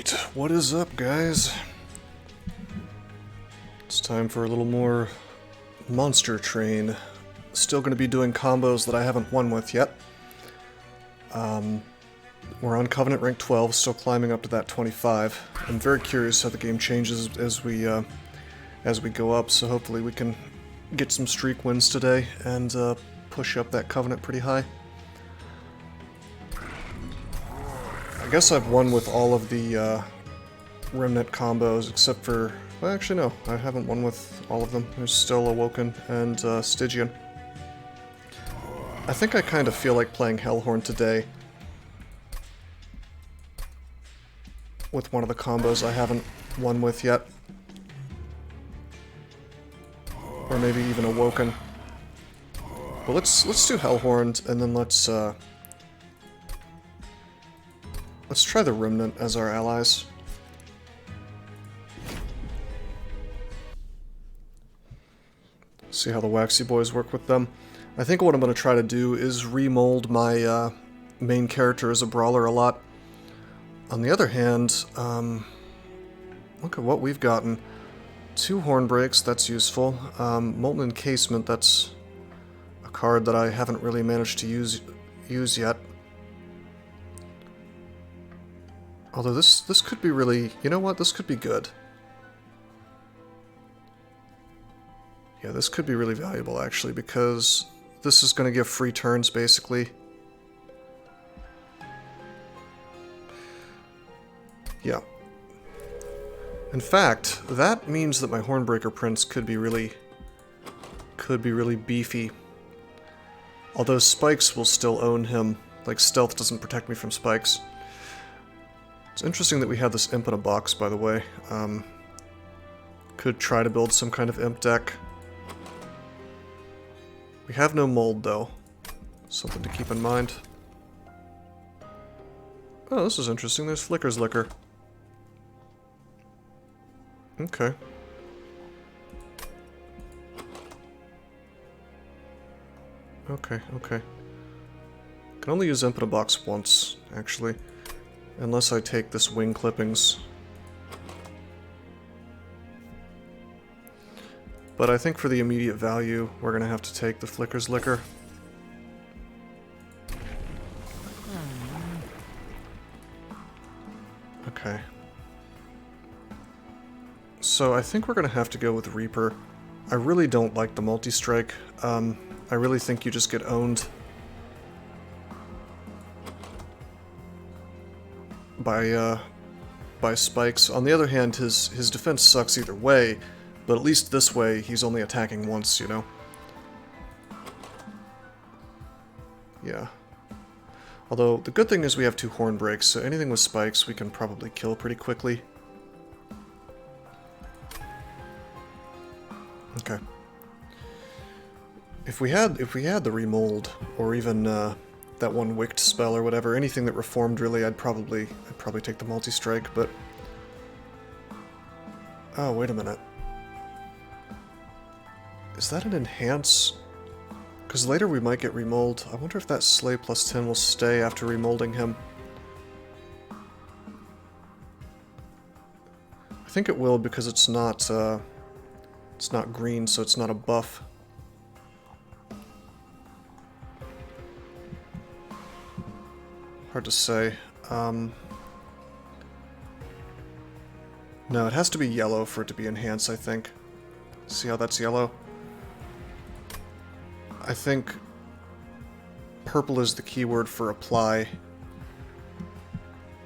Alright, what is up, guys? It's time for a little more Monster Train. Still going to be doing combos that I haven't won with yet. We're on Covenant rank 12, still climbing up to that 25. I'm very curious how the game changes as we go up, so hopefully we can get some streak wins today and push up that Covenant pretty high. I guess I've won with all of the Remnant combos, except for... well, actually no, I haven't won with all of them. There's still Awoken and Stygian. I think I kind of feel like playing Hellhorned today with one of the combos I haven't won with yet. Or maybe even Awoken. But let's do Hellhorned, and then let's try the Remnant as our allies. See how the Waxy Boys work with them. I think what I'm going to try to do is remold my main character as a brawler a lot. On the other hand, look at what we've gotten. 2 Horn Breaks, that's useful. Molten Encasement, that's a card that I haven't really managed to use yet. Although this could be really... you know what? This could be good. Yeah, this could be really valuable, actually, because this is going to give free turns, basically. Yeah. In fact, that means that my Hornbreaker Prince could be really beefy. Although spikes will still own him. Like, stealth doesn't protect me from spikes. It's interesting that we have this imp in a box, by the way. Could try to build some kind of imp deck. We have no mold, though. Something to keep in mind. Oh, this is interesting. There's Flicker's Liquor. Okay. Okay. Can only use imp in a box once, actually. Unless I take this wing clippings. But I think for the immediate value, we're going to have to take the Flicker's Liquor. Okay. So I think we're going to have to go with Reaper. I really don't like the multi-strike. I really think you just get owned by spikes. On the other hand, his defense sucks either way, but at least this way he's only attacking once, you know? Yeah. Although, the good thing is we have 2 Horn Breaks, so anything with spikes we can probably kill pretty quickly. Okay. If we had the remold, or even that one Wicked spell or whatever, anything that reformed really, I'd probably take the multi-strike, but... oh, wait a minute. Is that an enhance? Because later we might get remold. I wonder if that Slay plus 10 will stay after remolding him. I think it will because it's not green, so it's not a buff. Hard to say. No, it has to be yellow for it to be enhanced, I think. See how that's yellow? I think purple is the keyword for apply.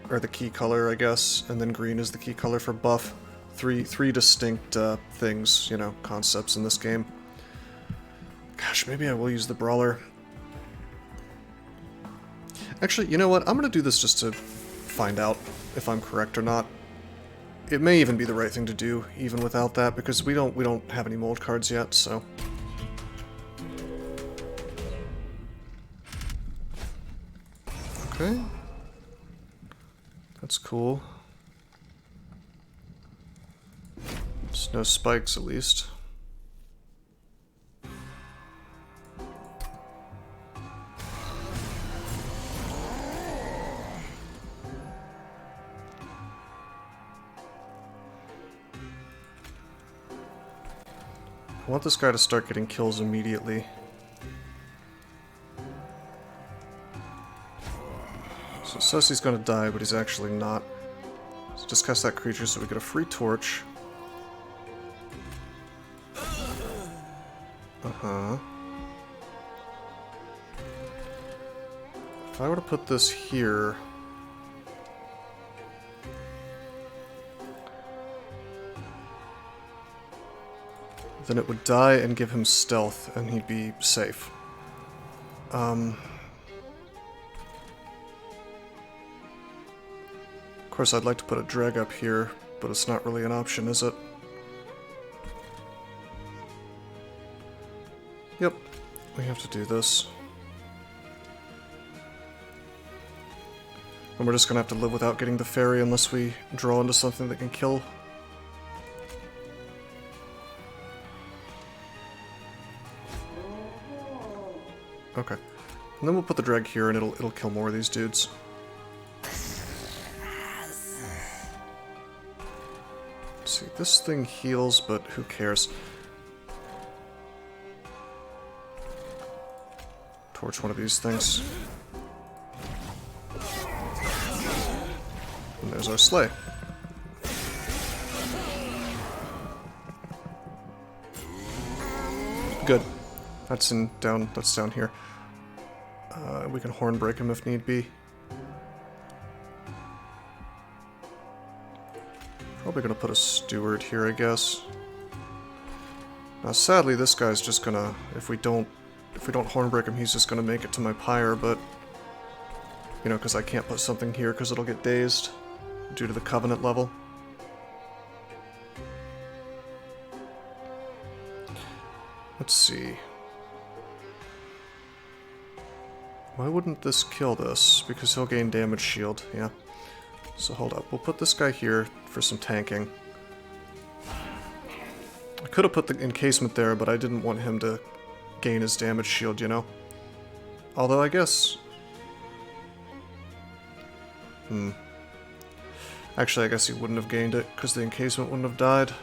Or the key color, I guess, and then green is the key color for buff. Three distinct things, you know, concepts in this game. Gosh, maybe I will use the brawler. Actually, you know what? I'm gonna do this just to find out if I'm correct or not. It may even be the right thing to do, even without that, because we don't have any mold cards yet, so... okay. That's cool. There's no spikes, at least. I want this guy to start getting kills immediately. So it says he's gonna die, but he's actually not. Let's just cast that creature so we get a free torch. Uh-huh. If I were to put this here... then it would die and give him stealth, and he'd be safe. Of course, I'd like to put a dreg up here, but it's not really an option, is it? Yep, we have to do this. And we're just gonna have to live without getting the fairy unless we draw into something that can kill. Okay. And then we'll put the dreg here and it'll kill more of these dudes. Let's see, this thing heals, but who cares? Torch one of these things. And there's our sleigh. Good. That's down here. We can horn break him if need be. Probably gonna put a steward here, I guess. Now, sadly, this guy's just gonna, if we don't horn break him, he's just gonna make it to my pyre. But you know, because I can't put something here because it'll get dazed due to the covenant level. Let's see. Why wouldn't this kill this? Because he'll gain damage shield, yeah. So hold up, we'll put this guy here for some tanking. I could have put the encasement there, but I didn't want him to gain his damage shield, you know? Although I guess... Actually, I guess he wouldn't have gained it, because the encasement wouldn't have died.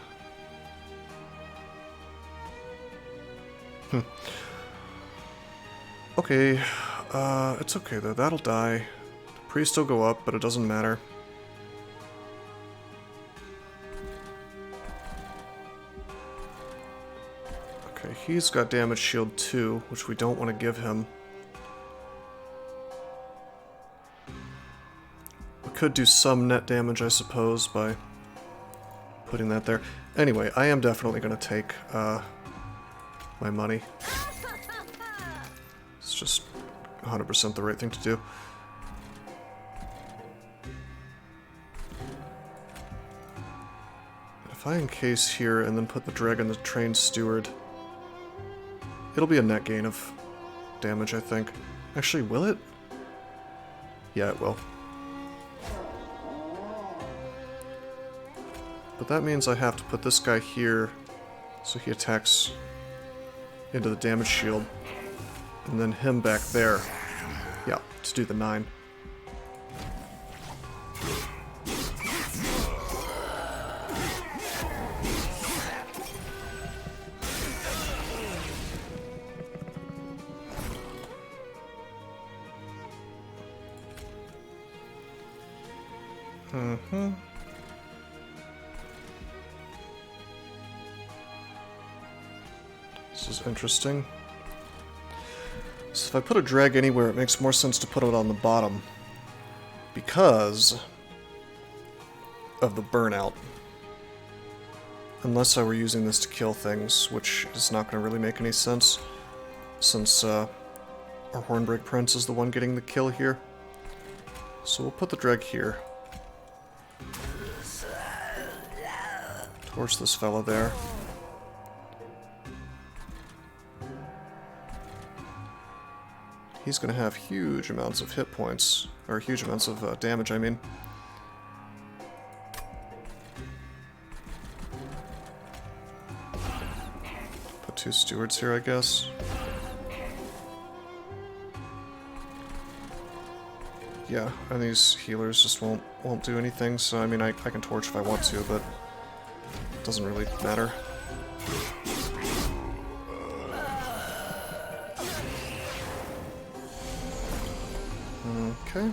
Okay, it's okay though, that'll die. The priest will go up, but it doesn't matter. Okay, he's got damage shield too, which we don't want to give him. We could do some net damage, I suppose, by putting that there. Anyway, I am definitely going to take my money. It's just 100% the right thing to do. If I encase here and then put the dragon, the trained steward, it'll be a net gain of damage, I think. Actually, will it? Yeah, it will. But that means I have to put this guy here so he attacks into the damage shield. And then him back there. Yeah, to do the 9. This is interesting. So if I put a drag anywhere, it makes more sense to put it on the bottom. Because of the burnout. Unless I were using this to kill things, which is not going to really make any sense. Since our Hornbreak Prince is the one getting the kill here. So we'll put the drag here. Torch this fella there. He's going to have huge amounts of hit points, or huge amounts of damage, I mean. Put 2 stewards here, I guess. Yeah, and these healers just won't do anything, so I mean, I can torch if I want to, but it doesn't really matter. Okay.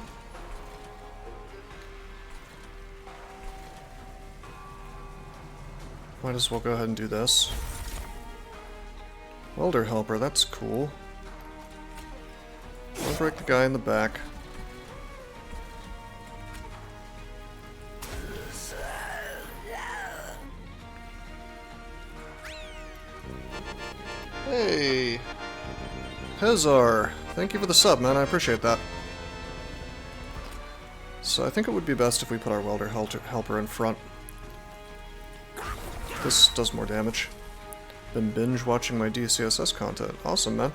Might as well go ahead and do this. Welder helper, that's cool. I'll break the guy in the back. Hey! Pezar! Thank you for the sub, man. I appreciate that. So I think it would be best if we put our welder helper in front. This does more damage. Been binge watching my DCSS content. Awesome, man.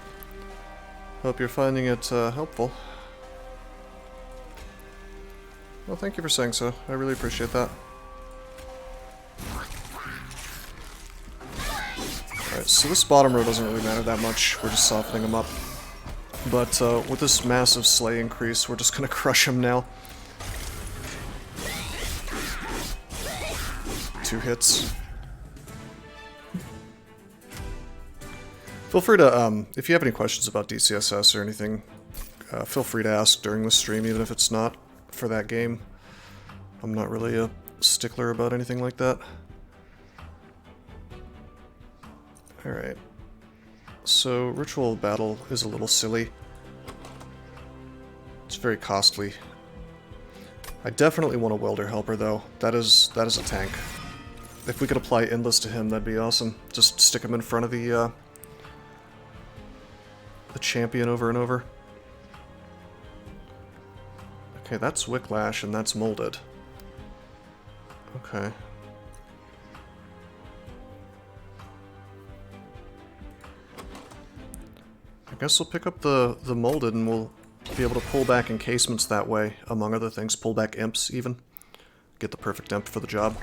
Hope you're finding it helpful. Well, thank you for saying so. I really appreciate that. Alright, so this bottom row doesn't really matter that much. We're just softening him up. But with this massive slay increase, we're just gonna crush him now. 2 hits. Feel free to, if you have any questions about DCSS or anything, feel free to ask during the stream, even if it's not for that game. I'm not really a stickler about anything like that. Alright. So, Ritual Battle is a little silly. It's very costly. I definitely want a Welder Helper, though. That is a tank. If we could apply Endless to him, that'd be awesome. Just stick him in front of the champion over and over. Okay, that's Wicklash and that's Molded. Okay. I guess we'll pick up the Molded and we'll be able to pull back encasements that way, among other things. Pull back imps, even. Get the perfect imp for the job.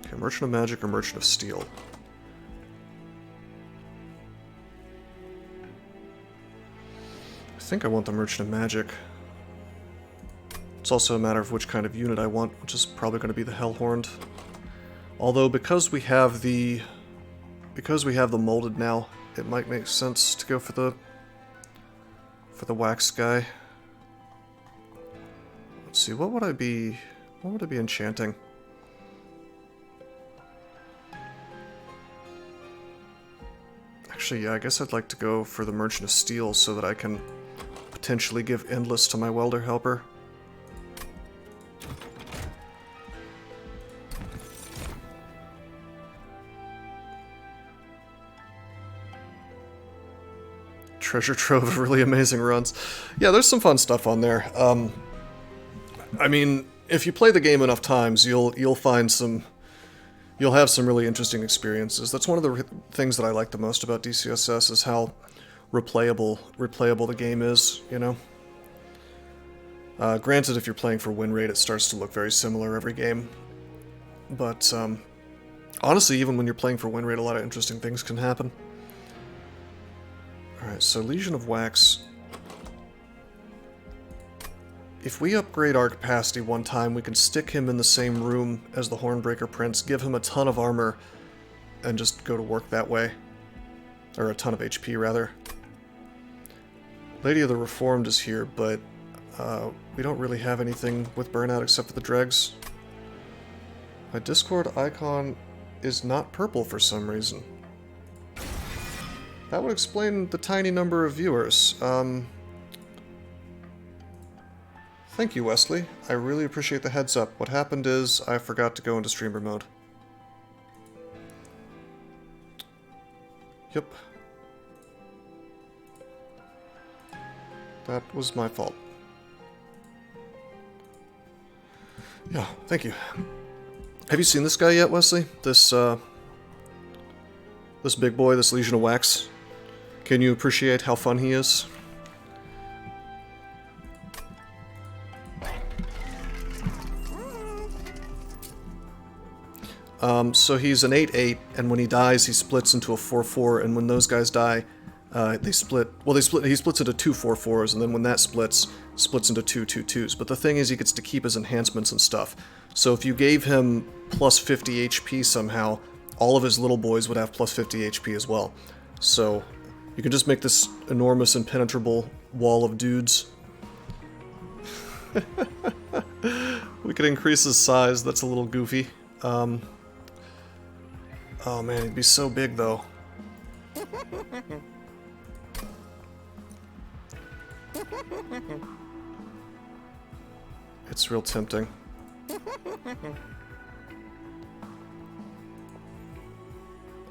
Okay, Merchant of Magic or Merchant of Steel? I think I want the Merchant of Magic. It's also a matter of which kind of unit I want, which is probably going to be the Hellhorned. Although, because we have the Molded now, it might make sense to go for the wax guy. Let's see, what would I be enchanting? Actually, yeah, I guess I'd like to go for the Merchant of Steel so that I can potentially give Endless to my Welder Helper. Treasure trove of really amazing runs. Yeah, there's some fun stuff on there. I mean, if you play the game enough times, you'll have some really interesting experiences. That's one of the things that I like the most about DCSS is how replayable the game is, you know? Granted, if you're playing for win rate, it starts to look very similar every game. But, honestly, even when you're playing for win rate, a lot of interesting things can happen. Alright, so Legion of Wax. If we upgrade our capacity one time, we can stick him in the same room as the Hornbreaker Prince, give him a ton of armor, and just go to work that way. Or a ton of HP, rather. Lady of the Reformed is here, but we don't really have anything with Burnout except for the Dregs. My Discord icon is not purple for some reason. That would explain the tiny number of viewers. Thank you, Wesley. I really appreciate the heads up. What happened is I forgot to go into streamer mode. Yep. That was my fault. Yeah, thank you. Have you seen this guy yet, Wesley? This big boy, this Legion of Wax? Can you appreciate how fun he is? So he's an 8/8, and when he dies, he splits into a 4/4, and when those guys die, he splits into 2 4/4s, and then when that splits into 2 2/2s. But the thing is, he gets to keep his enhancements and stuff. So if you gave him plus 50 HP somehow, all of his little boys would have plus 50 HP as well. So You can just make this enormous, impenetrable wall of dudes. We could increase his size, that's a little goofy. Oh man, he'd be so big though. It's real tempting.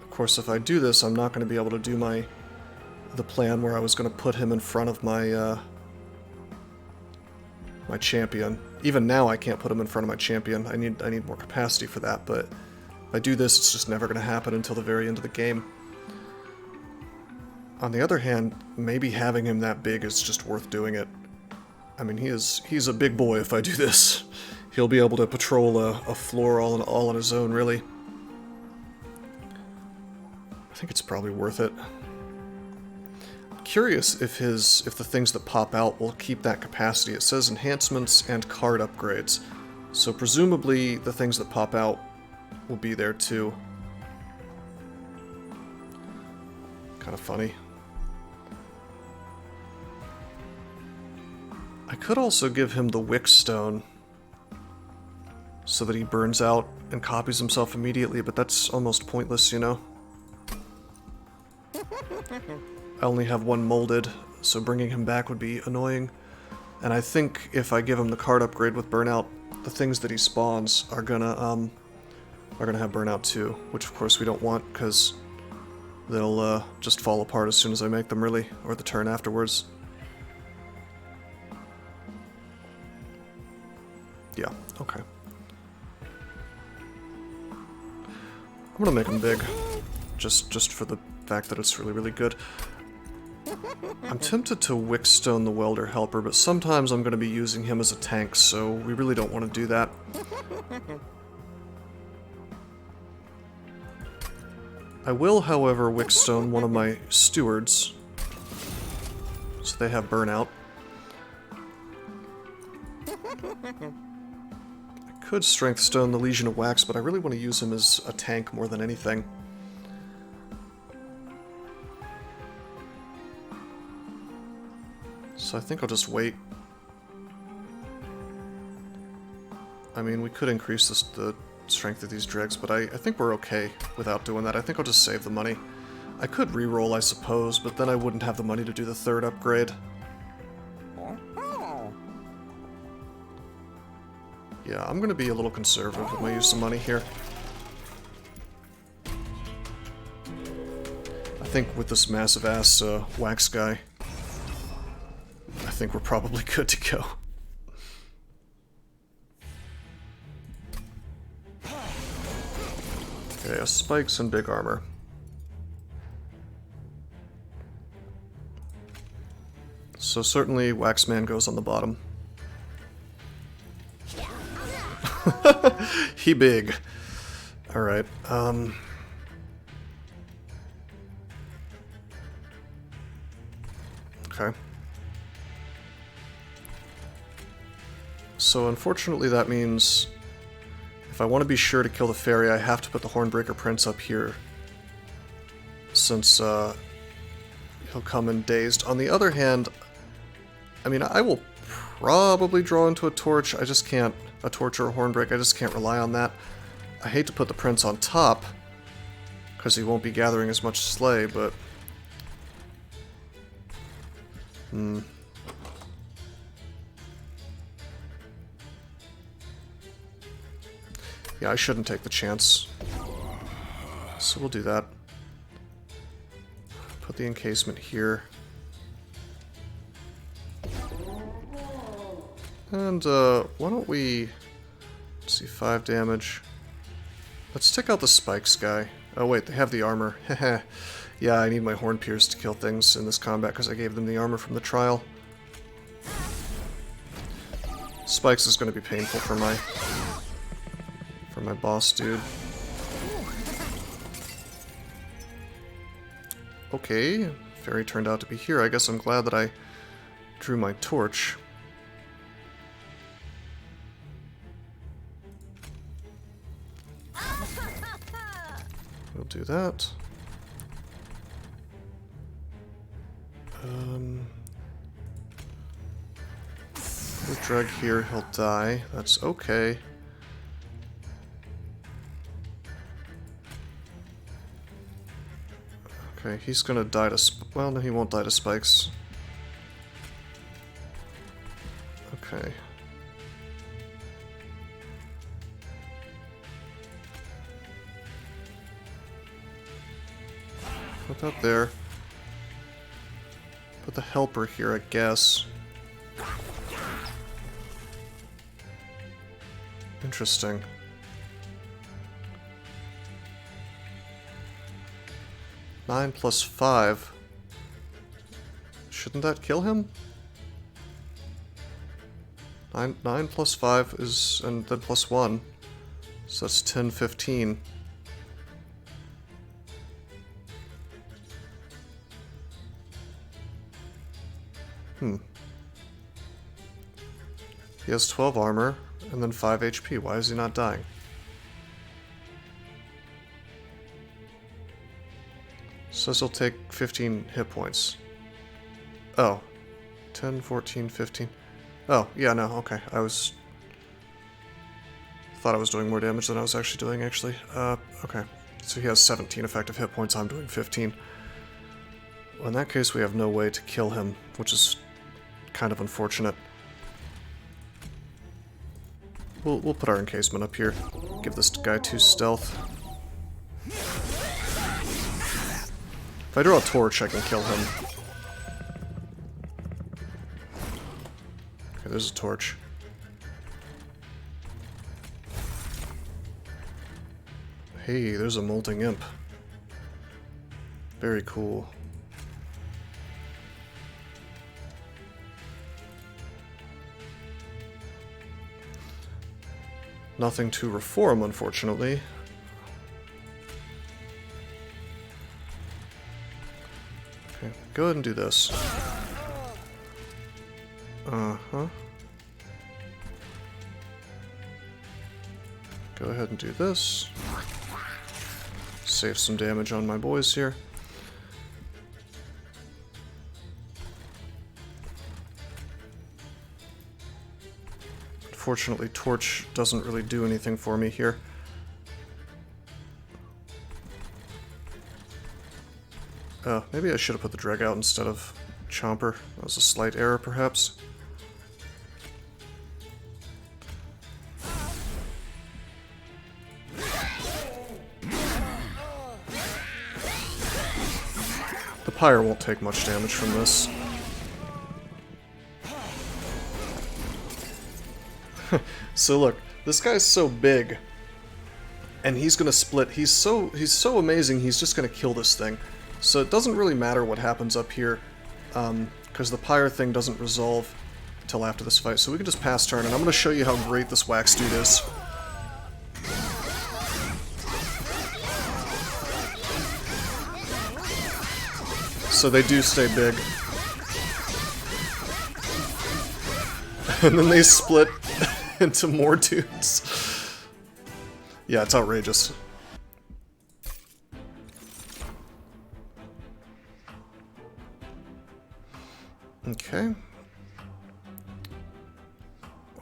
Of course, if I do this, I'm not going to be able to do the plan where I was going to put him in front of my my champion. Even now, I can't put him in front of my champion. I need more capacity for that. But if I do this, it's just never going to happen until the very end of the game. On the other hand, maybe having him that big is just worth doing it. I mean, he's a big boy if I do this. He'll be able to patrol a floor all on his own, really. I think it's probably worth it. I'm curious if the things that pop out will keep that capacity. It says enhancements and card upgrades. So presumably the things that pop out will be there too. Kind of funny. I could also give him the Wick Stone so that he burns out and copies himself immediately, but that's almost pointless, you know? I only have one molded, so bringing him back would be annoying. And I think if I give him the card upgrade with burnout, the things that he spawns are gonna have burnout too, which of course we don't want because they'll just fall apart as soon as I make them, really, or the turn afterwards. Yeah, okay. I'm gonna make him big, just for the fact that it's really, really good. I'm tempted to Wickstone the Welder Helper, but sometimes I'm gonna be using him as a tank, so we really don't want to do that. I will, however, Wickstone one of my stewards, so they have burnout. I could Strength Stone the Legion of Wax, but I really want to use him as a tank more than anything. So I think I'll just wait. I mean, we could increase the strength of these dregs, but I think we're okay without doing that. I think I'll just save the money. I could reroll, I suppose, but then I wouldn't have the money to do the third upgrade. Yeah, I'm going to be a little conservative with my use of money here. I think with this massive-ass wax guy, I think we're probably good to go. Okay, spikes and big armor. So certainly Waxman goes on the bottom. He big. Alright, okay. So unfortunately that means if I want to be sure to kill the fairy, I have to put the Hornbreaker Prince up here, since he'll come in dazed. On the other hand, I mean, I will probably draw into a torch. I just can't, a torch or a Hornbreak, I just can't rely on that. I hate to put the Prince on top, because he won't be gathering as much Slay, but... Yeah, I shouldn't take the chance. So we'll do that. Put the encasement here. And, why don't we... Let's see, 5 damage. Let's take out the spikes guy. Oh wait, they have the armor. Heh. Yeah, I need my Horn Pierce to kill things in this combat because I gave them the armor from the trial. Spikes is going to be painful for my boss dude. Okay, fairy turned out to be here. I guess I'm glad that I drew my torch. We'll do that. The drag here, he'll die. That's okay. Okay, he's gonna die to well, no, he won't die to spikes. Okay. Put that there. Put the helper here, I guess. Interesting. Nine plus 5. Shouldn't that kill him? 9 plus 5 is, and then plus 1. So that's 10, 15. He has 12 armor, and then 5 HP. Why is he not dying? Says he'll take 15 hit points. Oh. 10, 14, 15. Oh, yeah, no, okay. Thought I was doing more damage than I was actually doing, actually. Okay. So he has 17 effective hit points, I'm doing 15. Well, in that case, we have no way to kill him, which is kind of unfortunate. We'll put our encasement up here. Give this guy 2 stealth. If I draw a torch, I can kill him. Okay, there's a torch. Hey, there's a molting imp. Very cool. Nothing to reform, unfortunately. Okay, go ahead and do this. Uh-huh. Go ahead and do this. Save some damage on my boys here. Unfortunately, Torch doesn't really do anything for me here. Maybe I should have put the drag out instead of Chomper. That was a slight error, perhaps. The Pyre won't take much damage from this. So look, this guy's so big, and he's gonna split. He's so amazing. He's just gonna kill this thing. So it doesn't really matter what happens up here, because the Pyre thing doesn't resolve until after this fight. So we can just pass turn, and I'm gonna show you how great this Wax Dude is. So they do stay big, and then they split into more dudes. Yeah, it's outrageous. Okay.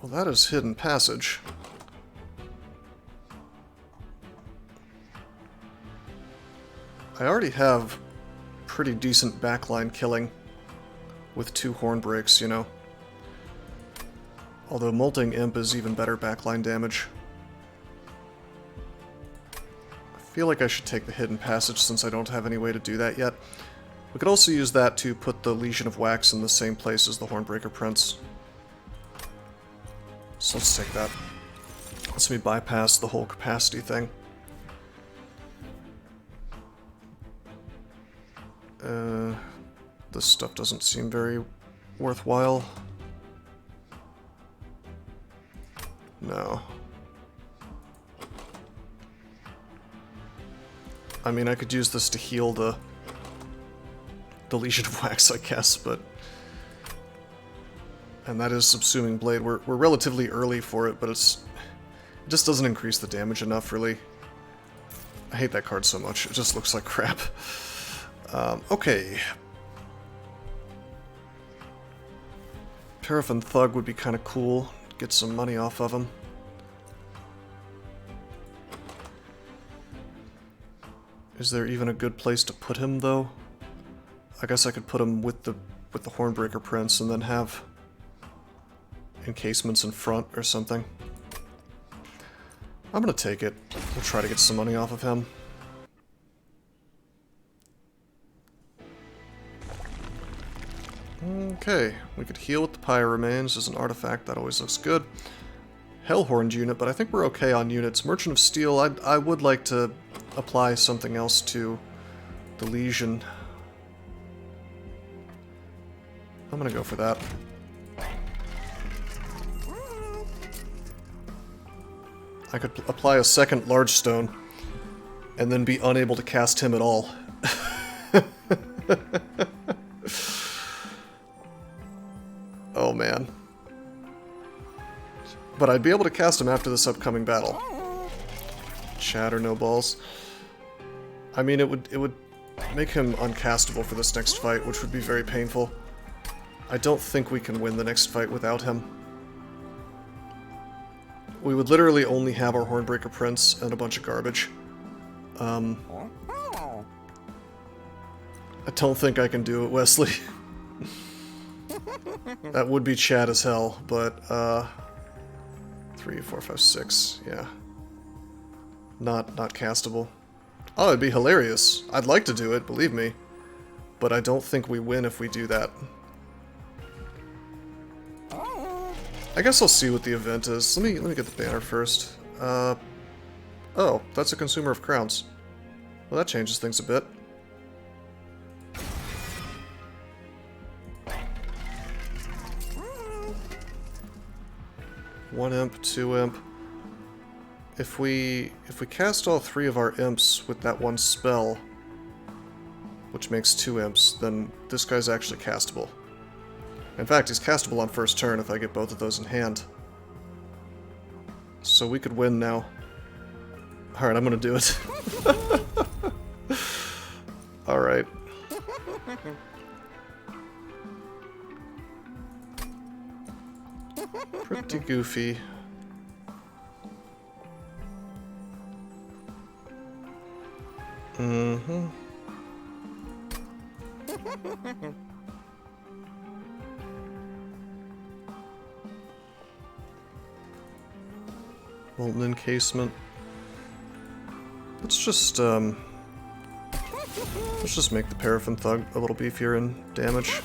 Well, that is Hidden Passage. I already have pretty decent backline killing with 2 horn breaks, you know. Although Molting Imp is even better backline damage. I feel like I should take the Hidden Passage since I don't have any way to do that yet. We could also use that to put the Legion of Wax in the same place as the Hornbreaker Prince. So let's take that. Lets me bypass the whole capacity thing. This stuff doesn't seem very worthwhile. No. I mean, I could use this to heal the Legion of Wax, I guess, but... And that is Subsuming Blade. We're relatively early for it, but it just doesn't increase the damage enough, really. I hate that card so much. It just looks like crap. Okay. Paraffin Thug would be kind of cool. Get some money off of him. Is there even a good place to put him, though? I guess I could put him with the Hornbreaker Prince and then have encasements in front or something. I'm gonna take it. We'll try to get some money off of him. Okay, we could heal with the Pyre Remains as an artifact. That always looks good. Hellhorned unit, but I think we're okay on units. Merchant of Steel, I would like to apply something else to the Legion. I'm gonna go for that. I could apply a second Large Stone and then be unable to cast him at all. Oh man. But I'd be able to cast him after this upcoming battle. Chat or no balls. I mean, it would make him uncastable for this next fight, which would be very painful. I don't think we can win the next fight without him. We would literally only have our Hornbreaker Prince and a bunch of garbage. I don't think I can do it, Wesley. That would be Chad as hell, but 3, 4, 5, 6, yeah. Not castable. Oh, it'd be hilarious. I'd like to do it, believe me. But I don't think we win if we do that. I guess I'll see what the event is. Let me get the banner first. Oh, that's a consumer of crowns. Well, that changes things a bit. One imp, 2 imp. If we cast all 3 of our imps with that one spell, which makes 2 imps, then this guy's actually castable. In fact, he's castable on first turn if I get both of those in hand. So we could win now. Alright, I'm gonna do it. Alright. Pretty goofy. Mm-hmm. Molten encasement. Let's just make the Paraffin Thug a little beefier in damage.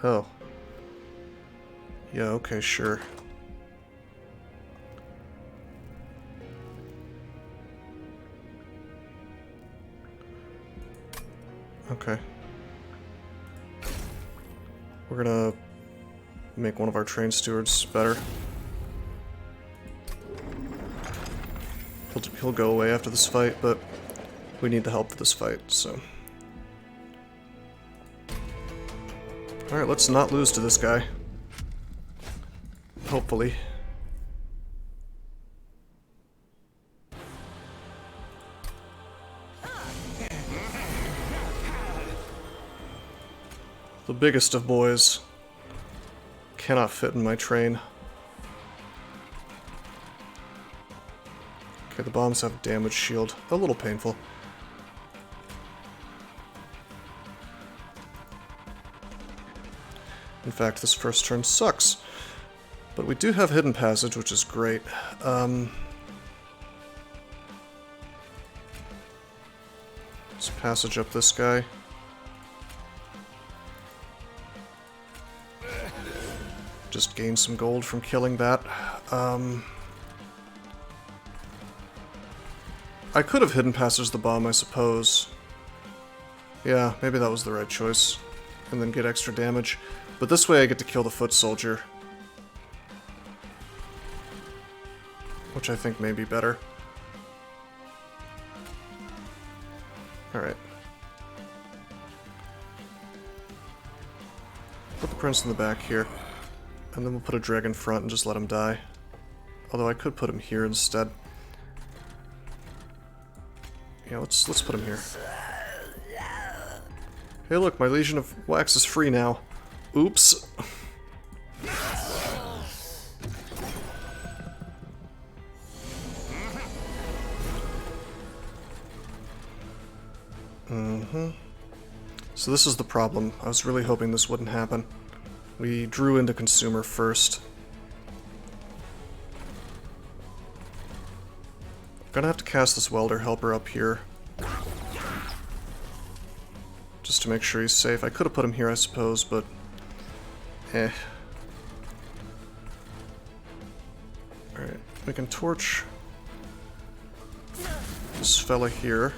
Oh. Yeah, okay, sure. Okay. We're gonna make one of our train stewards better. He'll go away after this fight, but we need the help for this fight, so... Alright, let's not lose to this guy. Hopefully. The biggest of boys. Cannot fit in my train. Okay, the bombs have a damage shield. A little painful. In fact, this first turn sucks. But we do have Hidden Passage, which is great. Let's passage up this guy. Just gain some gold from killing that. I could have Hidden Passage the bomb, I suppose. Yeah, maybe that was the right choice. And then get extra damage. But this way I get to kill the foot soldier. Which I think may be better. Alright. Put the prince in the back here. And then we'll put a dreg in front and just let him die. Although I could put him here instead. Yeah, let's put him here. Hey look, my Legion of Wax is free now. Oops. So this is the problem. I was really hoping this wouldn't happen. We drew into consumer first. I'm gonna have to cast this welder helper up here. Just to make sure he's safe. I could have put him here, I suppose, but... eh. Alright, we can torch this fella here.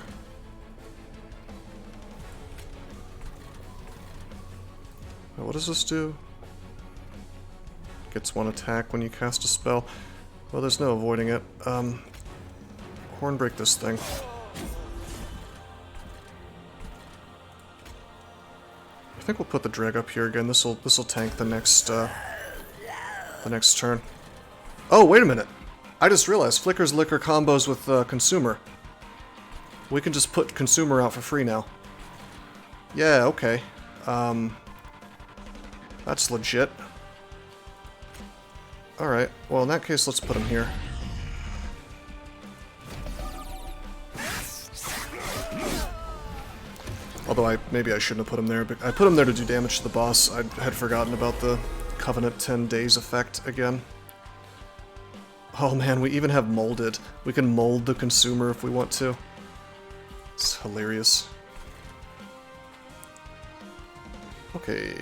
Now, what does this do? Gets one attack when you cast a spell. Well, there's no avoiding it. Hornbreak this thing. I think we'll put the dreg up here again. This'll tank the next turn. Oh, wait a minute! I just realized Flicker's Liquor combos with Consumer. We can just put Consumer out for free now. Yeah, okay. That's legit. Alright, well in that case let's put him here. Although maybe I shouldn't have put him there, but I put him there to do damage to the boss. I had forgotten about the Covenant 10 days effect again. Oh man, we even have molded. We can mold the consumer if we want to. It's hilarious. Okay.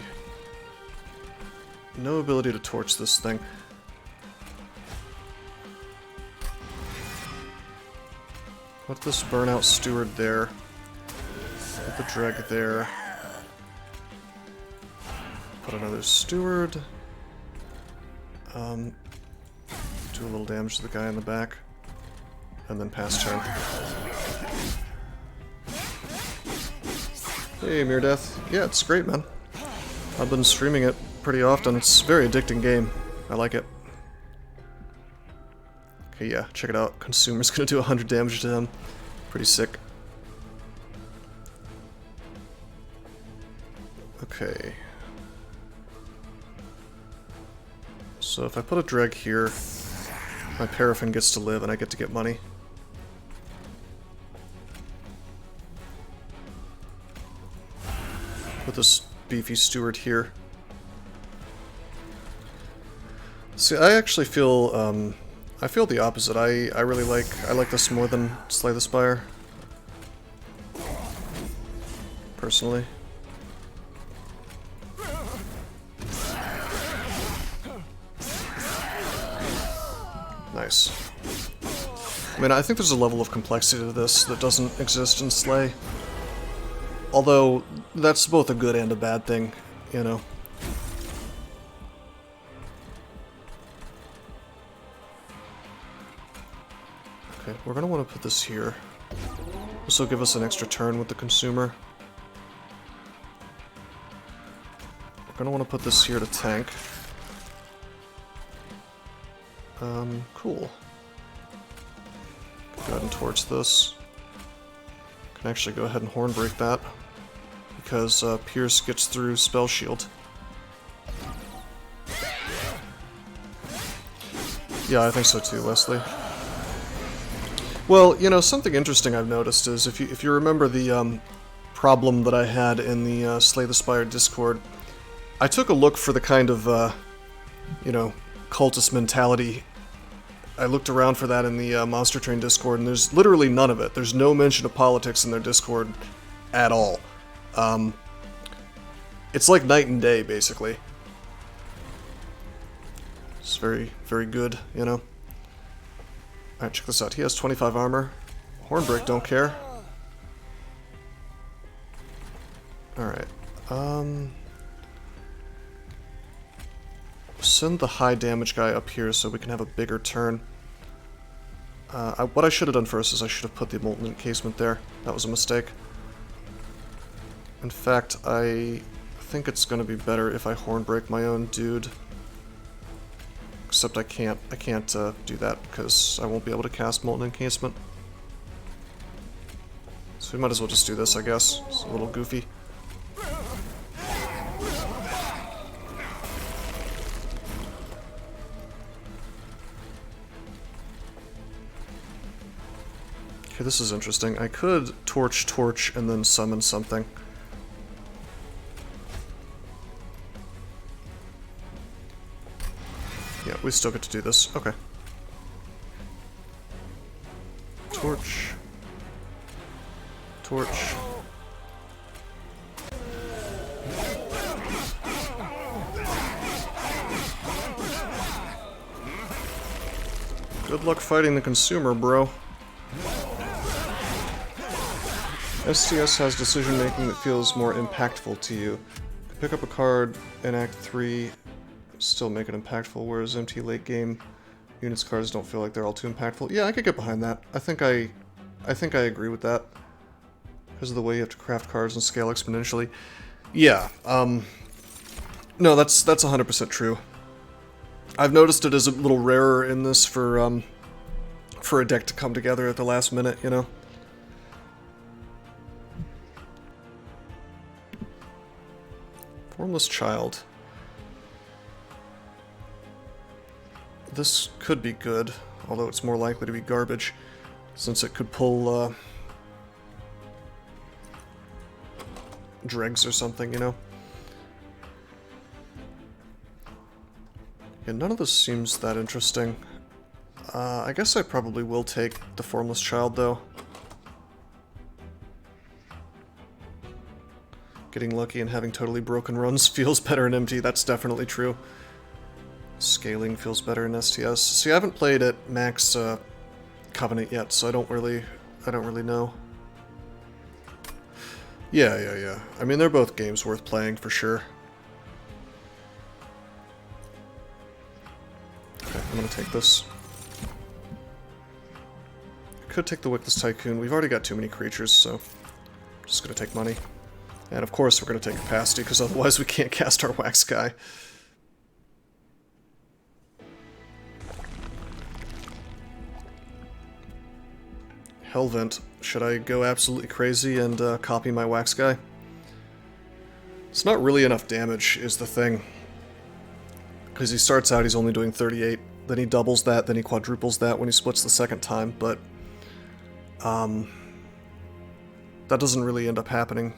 No ability to torch this thing. Put this burnout steward there. Put the dreg there. Put another steward. Do a little damage to the guy in the back. And then pass turn. Hey, Mere Death. Yeah, it's great, man. I've been streaming it pretty often. It's a very addicting game. I like it. Okay, yeah, check it out. Consumer's gonna do 100 damage to him. Pretty sick. Okay. So if I put a dreg here, my Paraffin gets to live and I get to get money. Put this beefy steward here. See, I actually feel, I feel the opposite. I really like this more than Slay the Spire. Personally. Nice. I mean, I think there's a level of complexity to this that doesn't exist in Slay. Although, that's both a good and a bad thing, you know. Okay, we're gonna want to put this here. This will give us an extra turn with the consumer. We're gonna want to put this here to tank. Cool. Go ahead and torch this. Can actually go ahead and Hornbreak that, because Pierce gets through Spell Shield. Yeah, I think so too, Leslie. Well, you know, something interesting I've noticed is if you remember the problem that I had in the Slay the Spire Discord, I took a look for the kind of, you know, cultist mentality. I looked around for that in the Monster Train Discord, and there's literally none of it. There's no mention of politics in their Discord at all. It's like night and day, basically. It's very, very good, you know? Alright, check this out. He has 25 armor. Hornbreak don't care. Alright, send the high damage guy up here so we can have a bigger turn. What I should have done first is I should have put the Molten Encasement there. That was a mistake. In fact, I think it's going to be better if I Hornbreak my own dude. Except I can't do that because I won't be able to cast Molten Encasement. So we might as well just do this, I guess. It's a little goofy. Okay, this is interesting. I could torch, and then summon something. Yeah, we still get to do this. Okay. Torch. Torch. Good luck fighting the consumer, bro. STS has decision-making that feels more impactful to you. Pick up a card in Act 3, still make it impactful, whereas MT late game units cards don't feel like they're all too impactful. Yeah, I could get behind that. I think I agree with that. Because of the way you have to craft cards and scale exponentially. Yeah, no, that's 100% true. I've noticed it as a little rarer in this for a deck to come together at the last minute, you know? Formless Child. This could be good, although it's more likely to be garbage, since it could pull, dregs or something, you know? Yeah, none of this seems that interesting. I guess I probably will take the Formless Child, though. Getting lucky and having totally broken runs feels better in MT, that's definitely true. Scaling feels better in STS. See, I haven't played at max Covenant yet, so I don't really know. Yeah. I mean, they're both games worth playing for sure. Okay, I'm gonna take this. I could take the Wickless Tycoon. We've already got too many creatures, so I'm just gonna take money. And of course we're gonna take Capacity, because otherwise we can't cast our Wax Guy. Hellvent. Should I go absolutely crazy and copy my Wax Guy? It's not really enough damage, is the thing. Because he starts out, he's only doing 38, then he doubles that, then he quadruples that when he splits the second time, but that doesn't really end up happening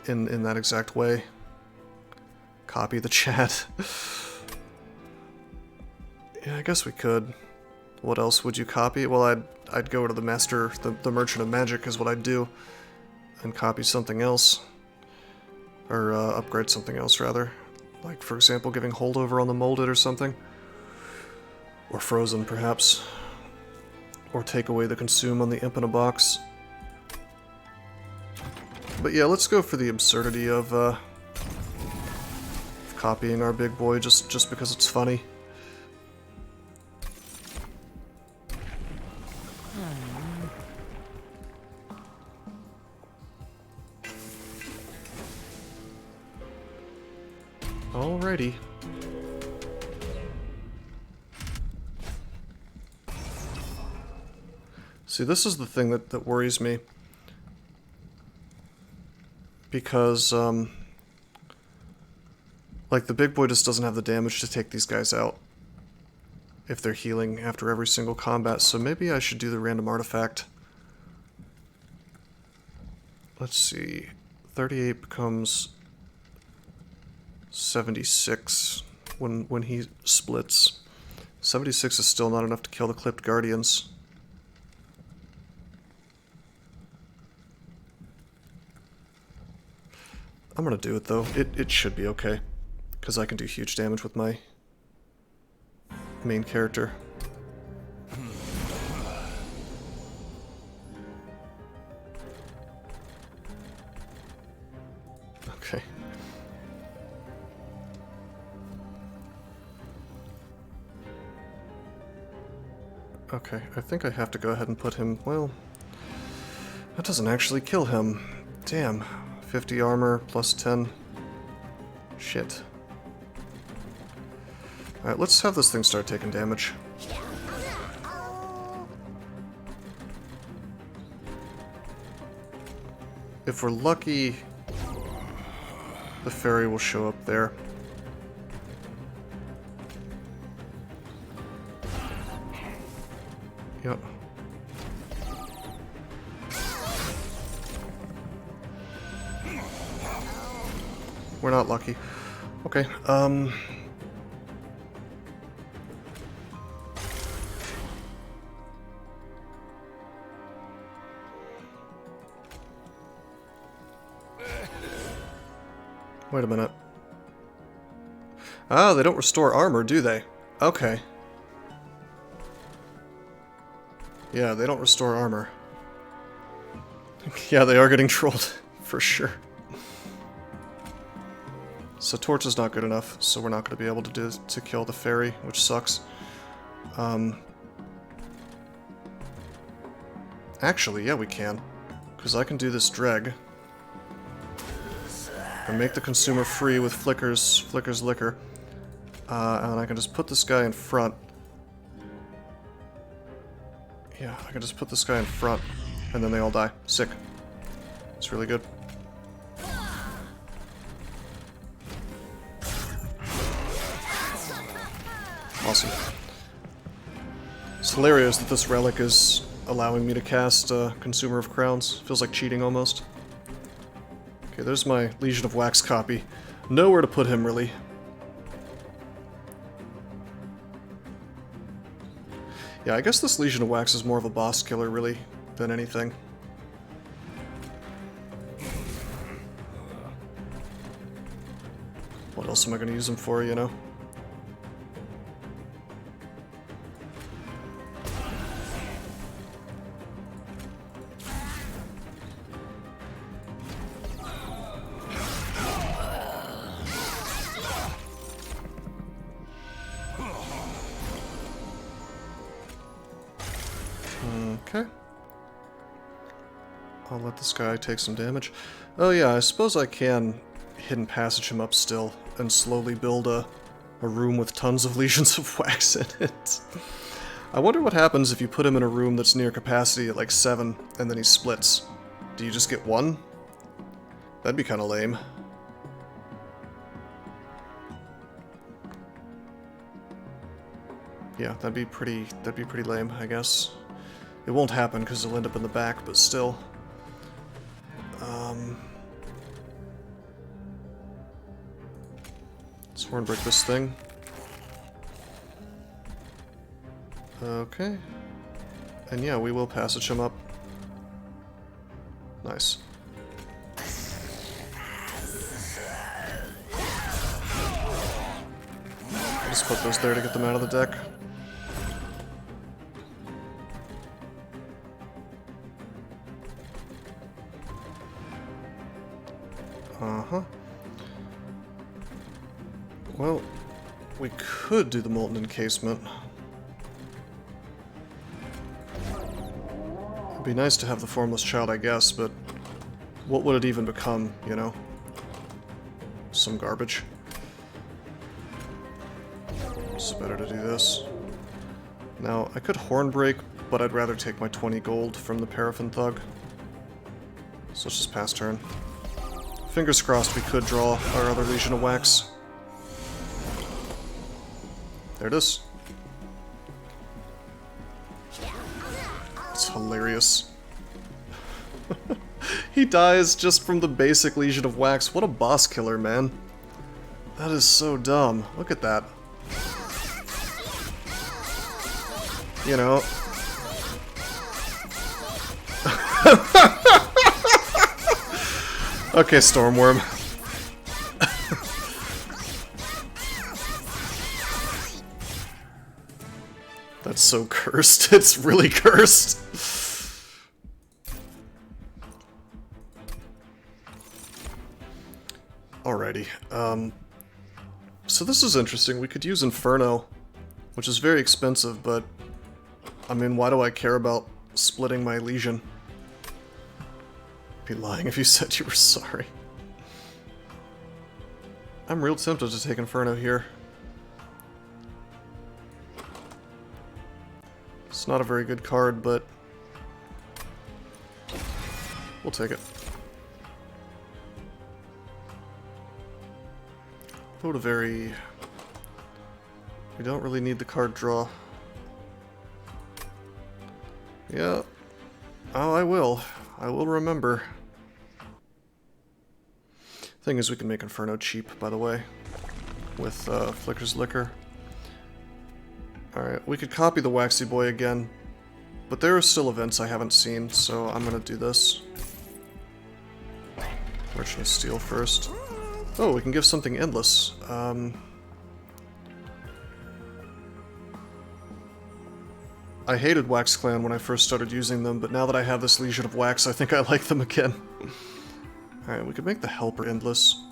in that exact way. Copy the chat. Yeah, I guess we could. What else would you copy? Well, I'd go to the Master, the Merchant of Magic is what I'd do, and copy something else. Or upgrade something else, rather. Like, for example, giving holdover on the Molded or something. Or Frozen, perhaps. Or take away the Consume on the Imp in a Box. But yeah, let's go for the absurdity of copying our big boy just because it's funny. Alrighty. See, this is the thing that worries me. Because, like, the big boy just doesn't have the damage to take these guys out if they're healing after every single combat, so maybe I should do the random artifact. Let's see. 38 becomes 76 when he splits. 76 is still not enough to kill the Clipped Guardians. I'm gonna do it though. It should be okay, because I can do huge damage with my main character. Okay. Okay, I think I have to go ahead and put him, well, that doesn't actually kill him. Damn. 50 armor plus 10. Shit. Alright, let's have this thing start taking damage. If we're lucky, the fairy will show up there. Yep. We're not lucky. Okay, wait a minute. Ah, they don't restore armor, do they? Okay. Yeah, they don't restore armor. Yeah, they are getting trolled, for sure. So torch is not good enough, so we're not going to be able to kill the fairy, which sucks. Actually, yeah, we can. Because I can do this dreg. And make the consumer free with Flicker's liquor. And I can just put this guy in front. Yeah, I can just put this guy in front, and then they all die. Sick. It's really good. Awesome. It's hilarious that this relic is allowing me to cast Consumer of Crowns. Feels like cheating almost. Okay, there's my Legion of Wax copy. Nowhere to put him, really. Yeah, I guess this Legion of Wax is more of a boss killer, really, than anything. What else am I going to use him for, you know? Okay. I'll let this guy take some damage. Oh yeah, I suppose I can hidden passage him up still and slowly build a room with tons of legions of wax in it. I wonder what happens if you put him in a room that's near capacity at like 7 and then he splits. Do you just get 1? That'd be kind of lame. Yeah, that'd be pretty lame, I guess. It won't happen because he'll end up in the back, but still. Let's hornbrick this thing. Okay. And yeah, we will passage him up. Nice. Just put those there to get them out of the deck. Uh-huh. Well, we could do the Molten Encasement. It'd be nice to have the Formless Child, I guess, but what would it even become, you know? Some garbage. It's better to do this. Now, I could Hornbreak, but I'd rather take my 20 gold from the Paraffin Thug. So let's just pass turn. Fingers crossed we could draw our other Legion of Wax. There it is. It's hilarious. He dies just from the basic Legion of Wax. What a boss killer, man. That is so dumb. Look at that. You know. Okay, Stormworm. That's so cursed. It's really cursed. Alrighty. So this is interesting. We could use Inferno, which is very expensive, but I mean, why do I care about splitting my Legion? I'd be lying if you said you were sorry. I'm real tempted to take Inferno here. It's not a very good card, but we'll take it. Vote a very... We don't really need the card draw. Yeah. Oh, I will. I will remember. Thing is, we can make Inferno cheap, by the way, with Flicker's Liquor. Alright, we could copy the Waxy Boy again, but there are still events I haven't seen, so I'm gonna do this. Merchant of Steel first. Oh, we can give something endless. I hated Wax Clan when I first started using them, but now that I have this Legion of Wax, I think I like them again. Alright, we could make the Helper endless,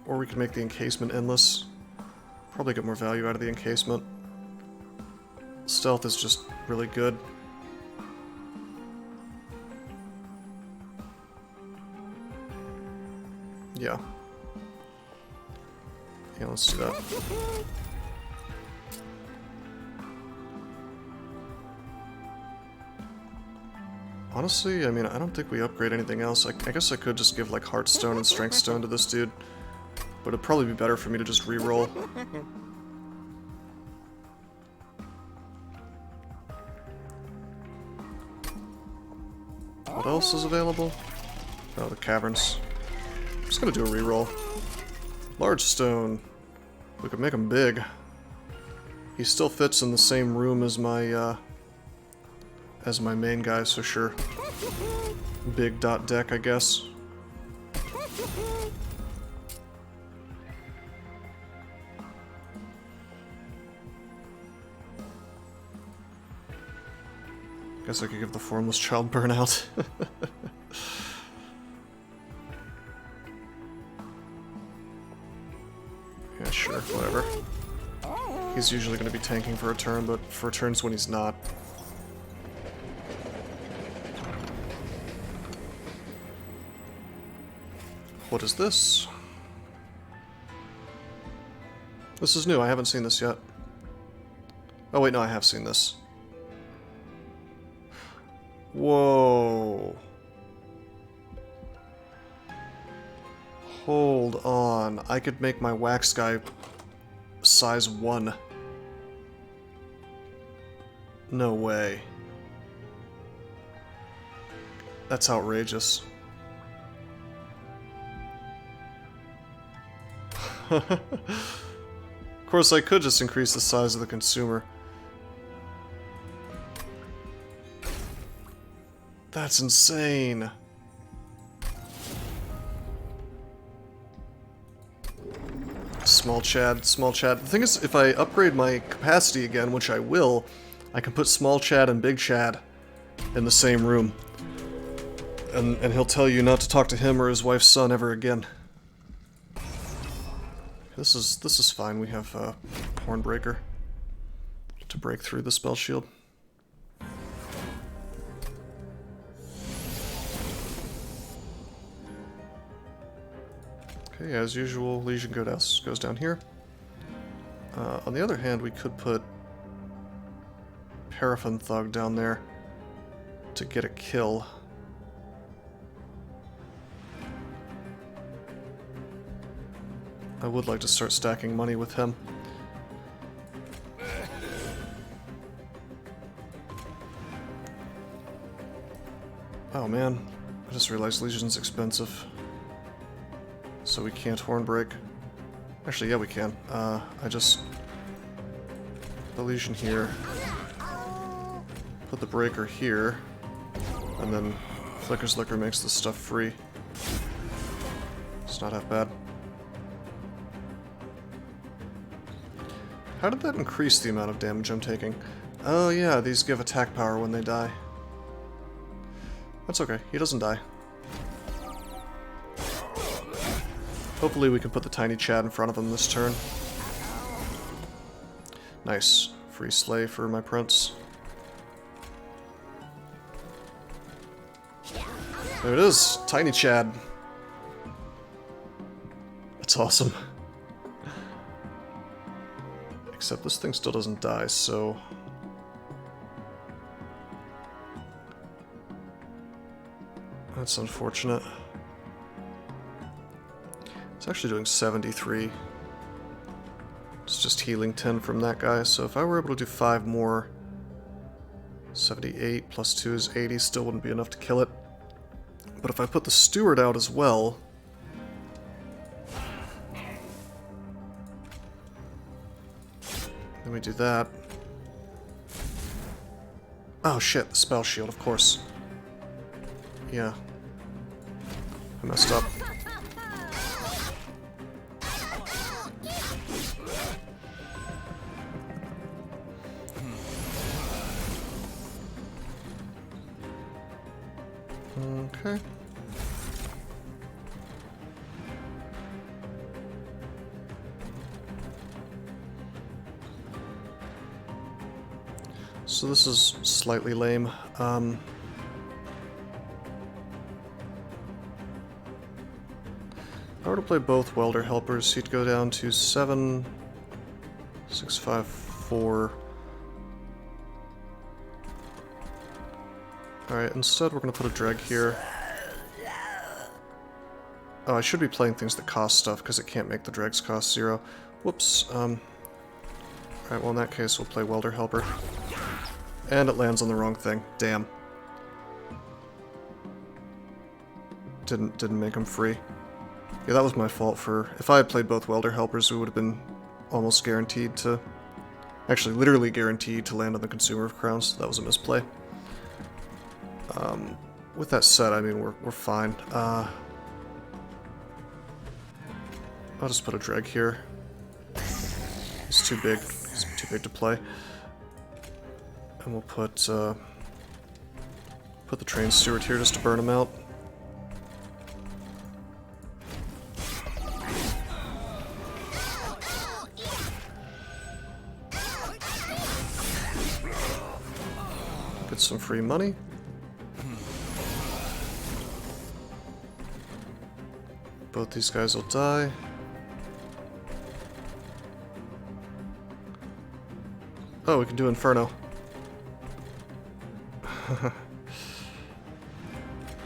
or we could make the Encasement endless. Probably get more value out of the Encasement. Stealth is just really good. Yeah. Yeah, let's do that. Honestly, I mean, I don't think we upgrade anything else. I guess I could just give, like, Heartstone and Strength Stone to this dude. But it'd probably be better for me to just re-roll. What else is available? Oh, the Caverns. I'm just gonna do a re-roll. Large Stone. We could make him big. He still fits in the same room as my main guy, so sure. Big dot deck, I guess. Guess I could give the Formless Child Burnout. Yeah, sure, whatever. He's usually going to be tanking for a turn, but for turns when he's not. What is this? This is new, I haven't seen this yet. Oh wait, no, I have seen this. Whoa. Hold on. I could make my Wax guy size 1. No way. That's outrageous. Of course, I could just increase the size of the consumer. That's insane. Small Chad, Small Chad. The thing is, if I upgrade my capacity again, which I will, I can put Small Chad and Big Chad in the same room. And he'll tell you not to talk to him or his wife's son ever again. This is fine. We have Hornbreaker to break through the spell shield. Okay, as usual, Legion goes down here. On the other hand, we could put Paraffin Thug down there to get a kill. I would like to start stacking money with him. Oh man, I just realized Legion's expensive. So we can't Hornbreak. Actually, yeah we can. The Legion here. Put the Breaker here. And then Flicker's Liquor makes this stuff free. It's not half bad. How did that increase the amount of damage I'm taking? Oh yeah, these give attack power when they die. That's okay, he doesn't die. Hopefully we can put the Tiny Chad in front of him this turn. Nice. Free Slay for my Prince. There it is! Tiny Chad! That's awesome. Except this thing still doesn't die, so... That's unfortunate. It's actually doing 73. It's just healing 10 from that guy, so if I were able to do 5 more, 78 plus 2 is 80, still wouldn't be enough to kill it. But if I put the steward out as well... Then we do that. Oh shit, the spell shield, of course. Yeah. I messed up. Okay. So this is slightly lame. If I were to play both welder helpers, he'd go down to 7, 6, 5, 4. Alright, instead we're going to put a dreg here. Oh, I should be playing things that cost stuff, because it can't make the dregs cost 0. Whoops. Alright, well in that case we'll play welder helper. And it lands on the wrong thing. Damn. Didn't make him free. Yeah, that was my fault for... If I had played both welder helpers, we would have been almost guaranteed to... Actually, literally guaranteed to land on the consumer of crowns. That was a misplay. With that said, I mean, we're fine. I'll just put a dreg here. He's too big. He's too big to play. And we'll put the train steward here just to burn him out. Get some free money. Both these guys will die. Oh, we can do Inferno.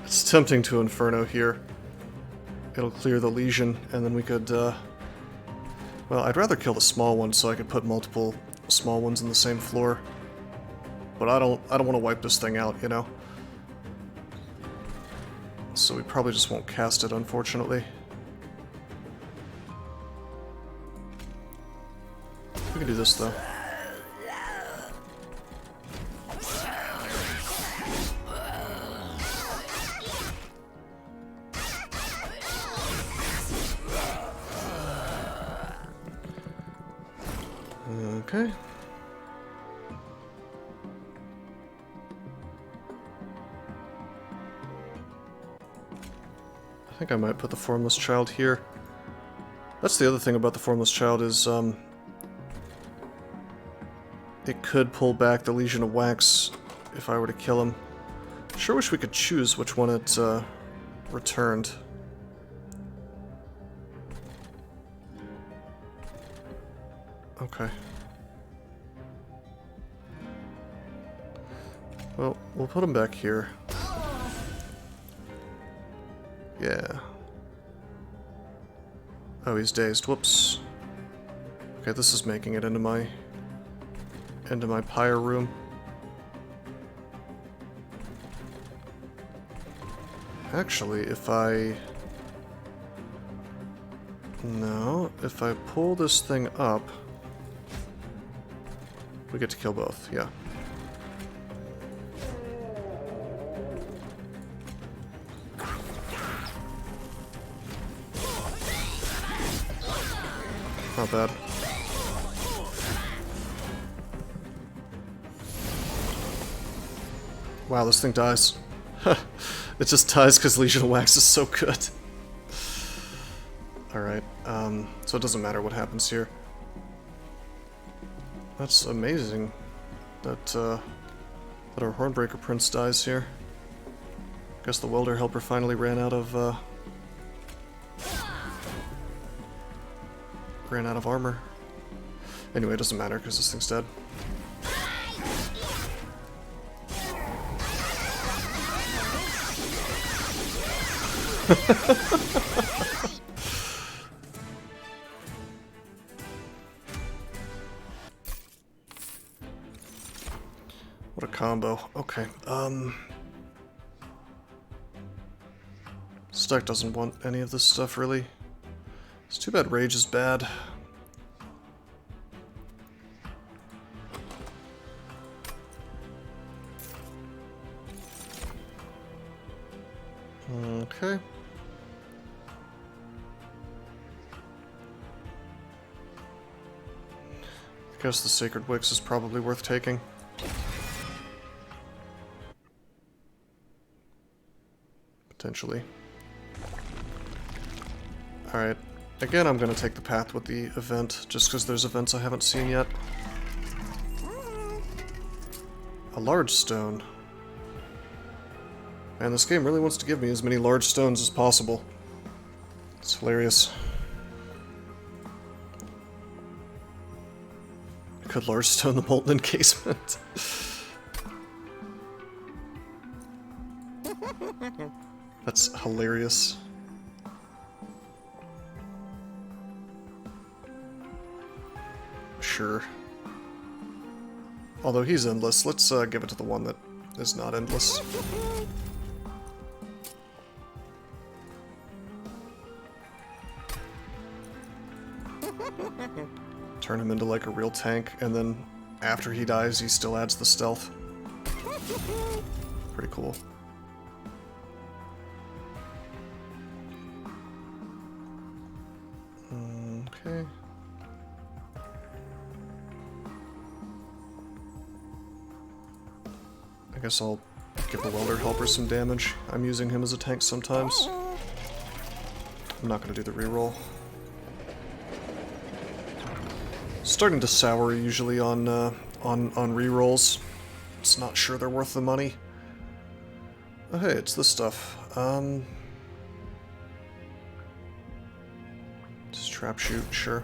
It's tempting to Inferno here. It'll clear the Legion, and then we could, well, I'd rather kill the small one so I could put multiple small ones in the same floor. But I don't want to wipe this thing out, you know? So we probably just won't cast it, unfortunately. We can do this, though. Okay. I think I might put the Formless Child here. That's the other thing about the Formless Child is, it could pull back the Legion of Wax if I were to kill him. Sure wish we could choose which one it, returned. Okay. Well, we'll put him back here. Yeah. Oh, he's dazed. Whoops. Okay, this is making it into my pyre room. Actually, if I pull this thing up, we get to kill both, yeah. Not bad. Wow, this thing dies. It just dies because Legion of Wax is so good. Alright, so it doesn't matter what happens here. That's amazing that, our Hornbreaker Prince dies here. Guess the welder helper finally ran out of armor. Anyway, it doesn't matter because this thing's dead. What a combo. Okay, this deck doesn't want any of this stuff, really. It's too bad Rage is bad. Okay. I guess the Sacred Wicks is probably worth taking. Potentially. Alright. Again, I'm gonna take the path with the event, just because there's events I haven't seen yet. A large stone. Man, this game really wants to give me as many large stones as possible. It's hilarious. I could large stone the molten encasement. That's hilarious. Sure. Although he's endless, let's give it to the one that is not endless. Turn him into like a real tank, and then after he dies, he still adds the stealth. Pretty cool. Okay. I guess I'll give the Welder Helper some damage. I'm using him as a tank sometimes. I'm not going to do the reroll. Starting to sour usually on rerolls. Just not sure they're worth the money. Oh hey, it's this stuff. Just trap shoot, sure.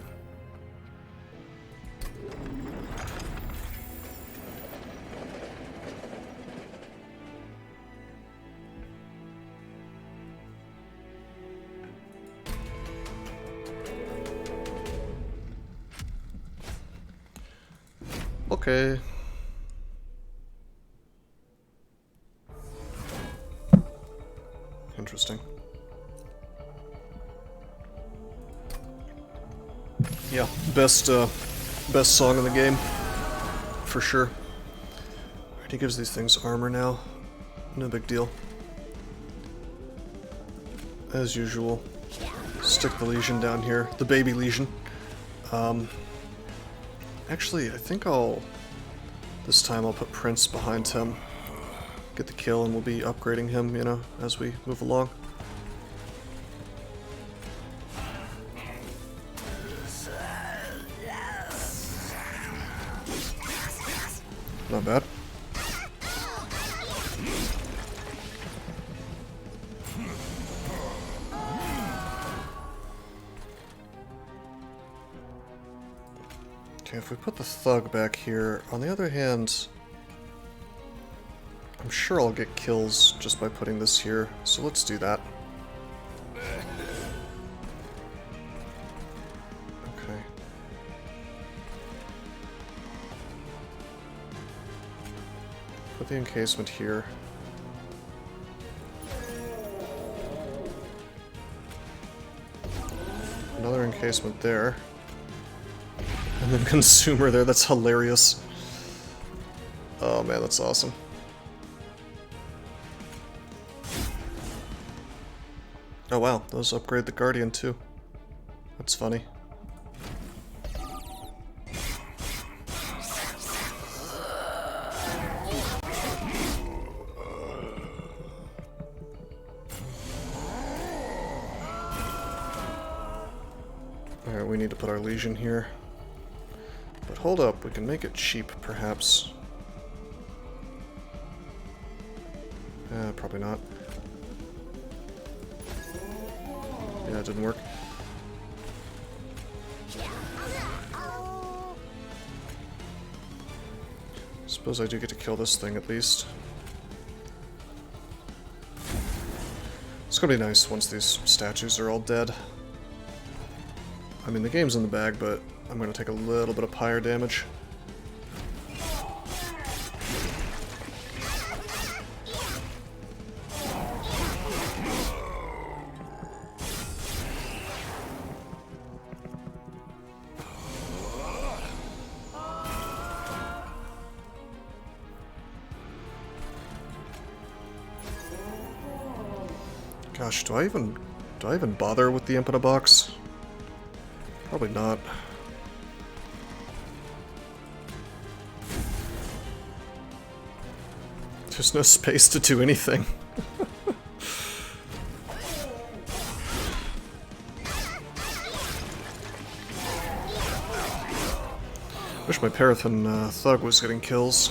Okay. Interesting. Yeah, best song in the game, for sure. Alright, he gives these things armor now. No big deal. As usual, stick the Legion down here, the baby Legion. Actually, I think this time I'll put Prince behind him, get the kill, and we'll be upgrading him, you know, as we move along. Not bad. Okay, if we put the Thug back here, on the other hand, I'm sure I'll get kills just by putting this here, so let's do that. Okay. Put the encasement here. Another encasement there. And then Consumer there, that's hilarious. Oh man, that's awesome. Oh wow, those upgrade the Guardian too. That's funny. Alright, we need to put our Legion here. But hold up, we can make it cheap, perhaps. Probably not. Yeah, it didn't work. Suppose I do get to kill this thing at least. It's gonna be nice once these statues are all dead. I mean, the game's in the bag, but I'm gonna take a little bit of pyre damage. Gosh, do I even bother with the imp in a box? Probably not. There's no space to do anything. Wish my Paraffin Thug was getting kills.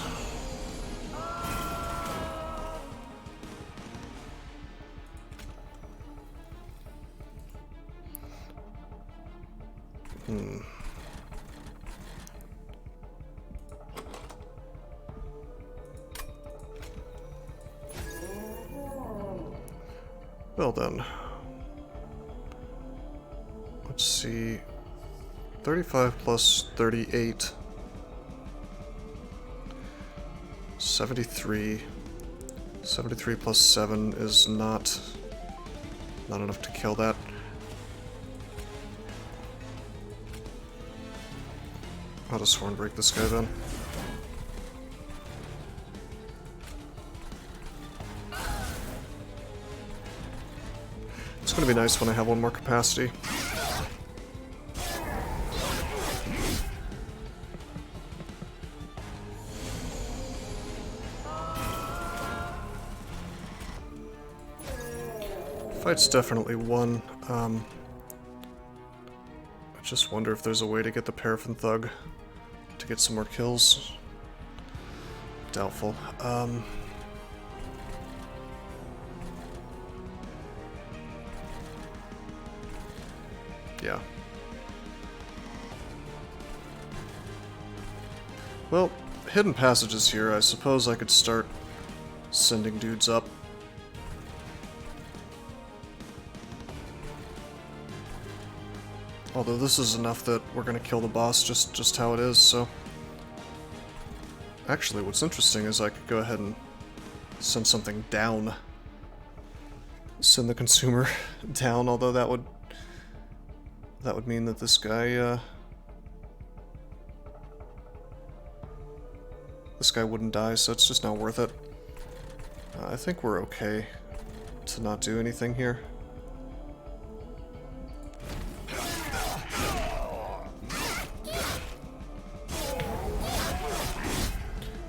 Well then, let's see, 35 plus 38, 73, 73 plus 7 is not enough to kill that. I'll just horn break this guy then. It's gonna be nice when I have one more capacity. Fight's definitely won. I just wonder if there's a way to get the Paraffin Thug to get some more kills. Doubtful. Yeah. Well, hidden passages here. I suppose I could start sending dudes up. Although this is enough that we're gonna kill the boss just how it is, so... Actually, what's interesting is I could go ahead and send something down. Send the consumer down, although that would mean that this guy, this guy wouldn't die, so it's just not worth it. I think we're okay to not do anything here.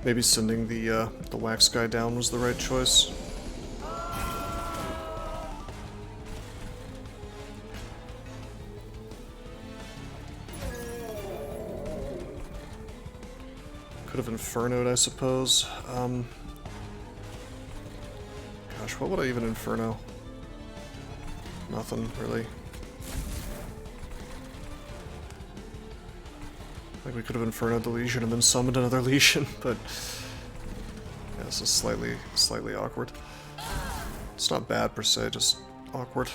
Maybe sending the wax guy down was the right choice. Could have Inferno'd, I suppose. Gosh, what would I even Inferno? Nothing, really. Like we could have Inferno'd the Legion and then summoned another Legion, but yeah, this is slightly awkward. It's not bad per se, just awkward.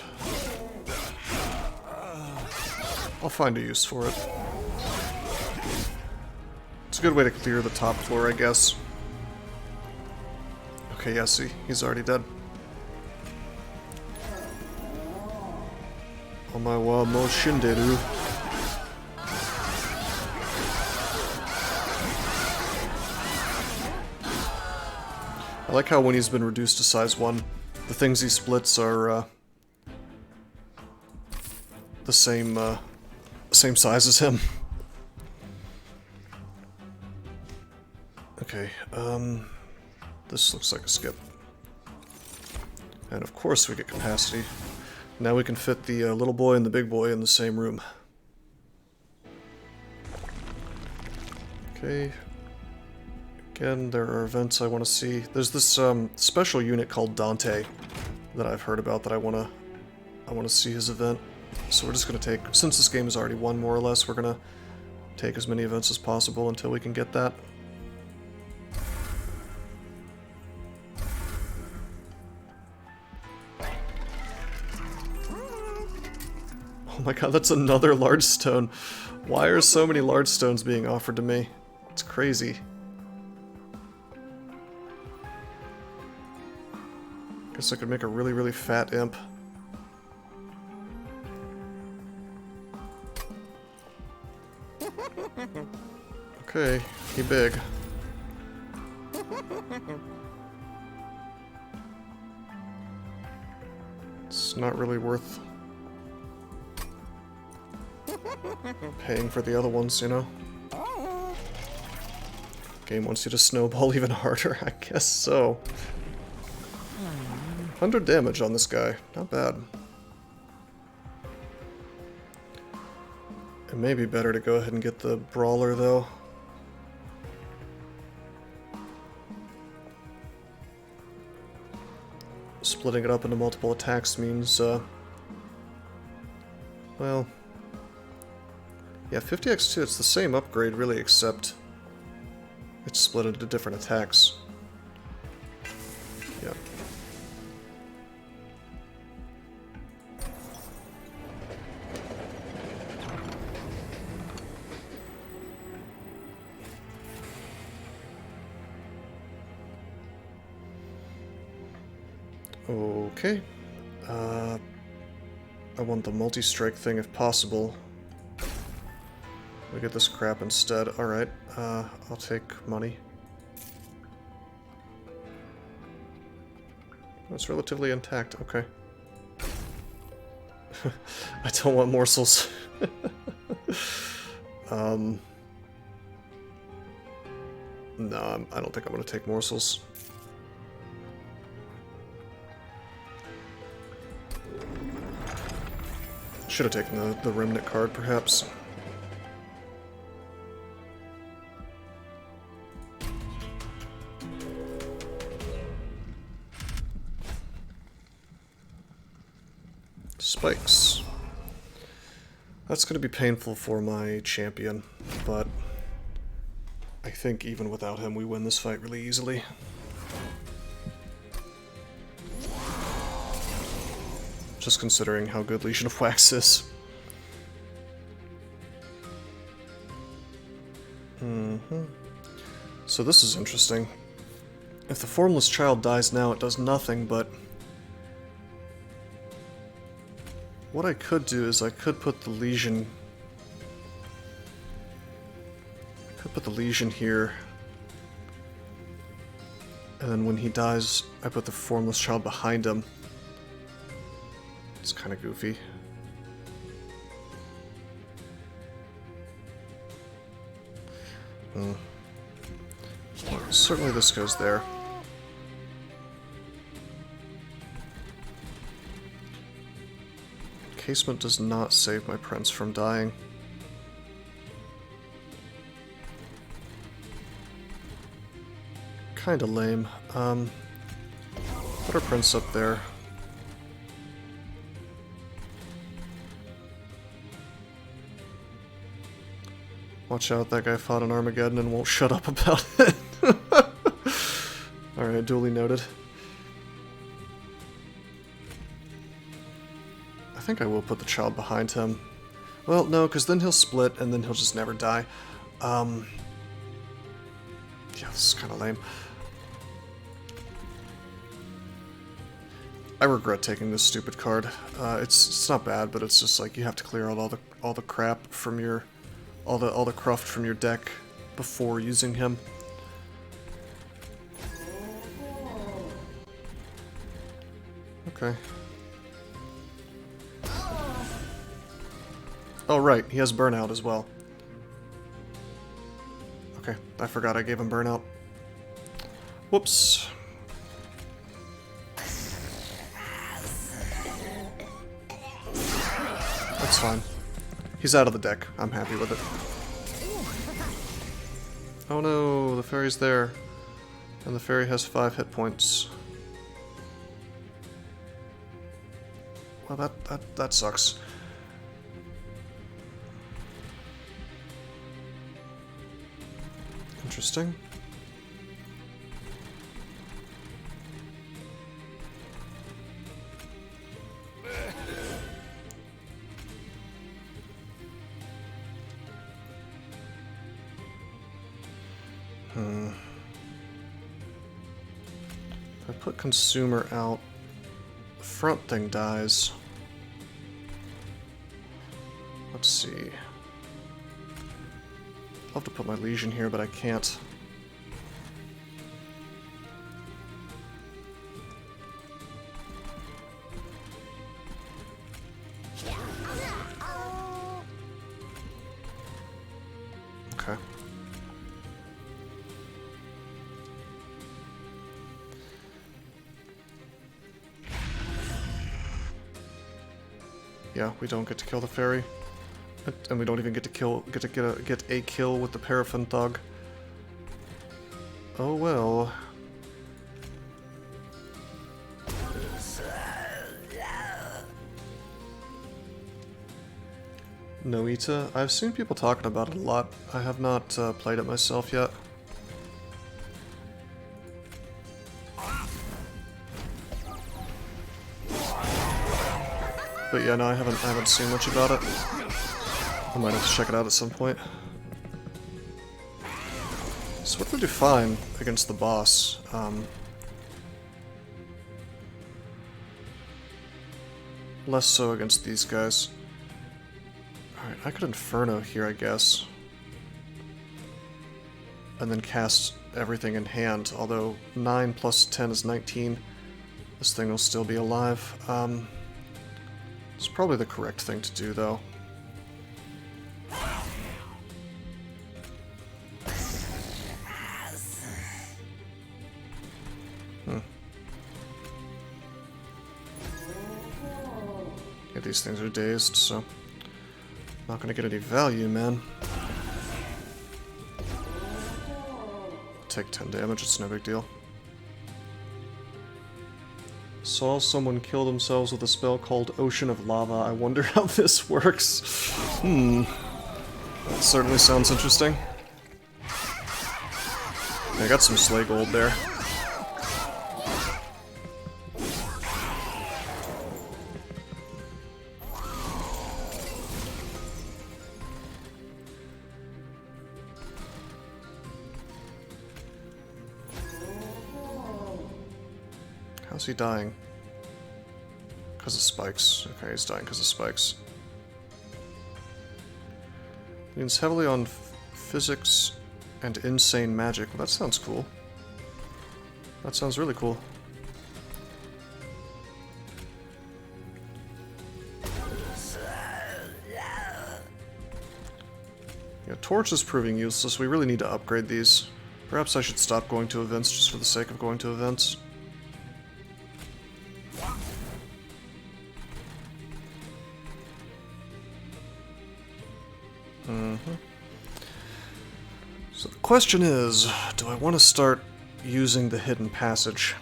I'll find a use for it. It's a good way to clear the top floor, I guess. Okay, yeah, see, he's already dead. Omae mo shinderu. I like how when he's been reduced to size 1, the things he splits are the same size as him. Okay, this looks like a skip. And of course we get capacity. Now we can fit the little boy and the big boy in the same room. Okay. Again, there are events I want to see. There's this special unit called Dante that I've heard about that I want to see his event. So we're just going to take, since this game is already won more or less, we're going to take as many events as possible until we can get that. Oh my god, that's another large stone. Why are so many large stones being offered to me? It's crazy. Guess I could make a really, really fat imp. Okay, he big. It's not really worth paying for the other ones, you know? Game wants you to snowball even harder, I guess so. 100 damage on this guy, not bad. It may be better to go ahead and get the brawler though. Splitting it up into multiple attacks means, well, yeah, 50x2, it's the same upgrade really, except it's split into different attacks. Yep. Okay. I want the multi-strike thing if possible. We get this crap instead. Alright, I'll take money. It's relatively intact, okay. I don't want morsels. No, I don't think I'm gonna take morsels. Should have taken the Remnant card, perhaps. Spikes. That's going to be painful for my champion, but I think even without him we win this fight really easily. Just considering how good Legion of Wax is. So this is interesting. If the Formless Child dies now, it does nothing, but what I could do is I could put the Legion... here. And then when he dies, I put the Formless Child behind him. It's kind of goofy. Well, certainly this goes there. Casement does not save my prince from dying. Kinda lame. Put our prince up there. Watch out, that guy fought in Armageddon and won't shut up about it. Alright, duly noted. I think I will put the child behind him. Well, no, because then he'll split and then he'll just never die. Yeah, this is kind of lame. I regret taking this stupid card. It's not bad, but it's just like you have to clear out all the crap from your all the cruft from your deck before using him. Okay. Oh right, he has burnout as well. Okay, I forgot I gave him burnout. Whoops. That's fine. He's out of the deck. I'm happy with it. Oh no, the fairy's there. And the fairy has 5 hit points. Well, that sucks. Interesting. put consumer out, the front thing dies. Let's see. I'll have to put my Legion here, but I can't. Okay. Yeah, we don't get to kill the fairy. And we don't even get to get a kill with the Paraffin Thug. Oh well. Noita, I've seen people talking about it a lot. I have not played it myself yet. But yeah, no, I haven't seen much about it. I might have to check it out at some point. So what do we do fine against the boss? Less so against these guys. Alright, I could Inferno here, I guess. And then cast everything in hand, although 9 plus 10 is 19. This thing will still be alive. It's probably the correct thing to do, though. Yeah, these things are dazed, so not gonna get any value, man. Take 10 damage, it's no big deal. Saw someone kill themselves with a spell called Ocean of Lava. I wonder how this works. That certainly sounds interesting. I got some Slay Gold there. How's he dying? Because of spikes. Okay, he's dying because of spikes. Leans heavily on physics and insane magic. Well, that sounds cool. That sounds really cool. Yeah, Torch is proving useless. We really need to upgrade these. Perhaps I should stop going to events just for the sake of going to events. So the question is, do I want to start using the hidden passage?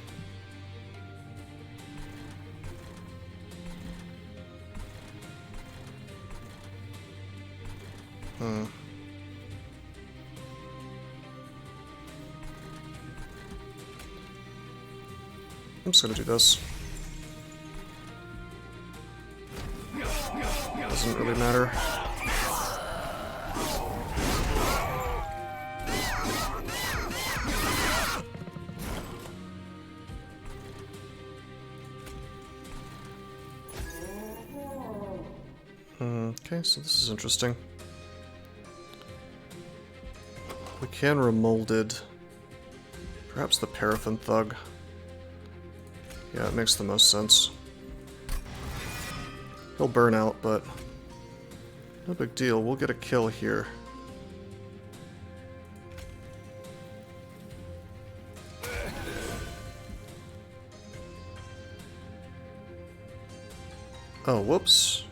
I'm just gonna do this. Doesn't really matter. Okay, so this is interesting. We can remolded. Perhaps the Paraffin Thug. Yeah, it makes the most sense. He'll burn out, but no big deal. We'll get a kill here. Oh, whoops.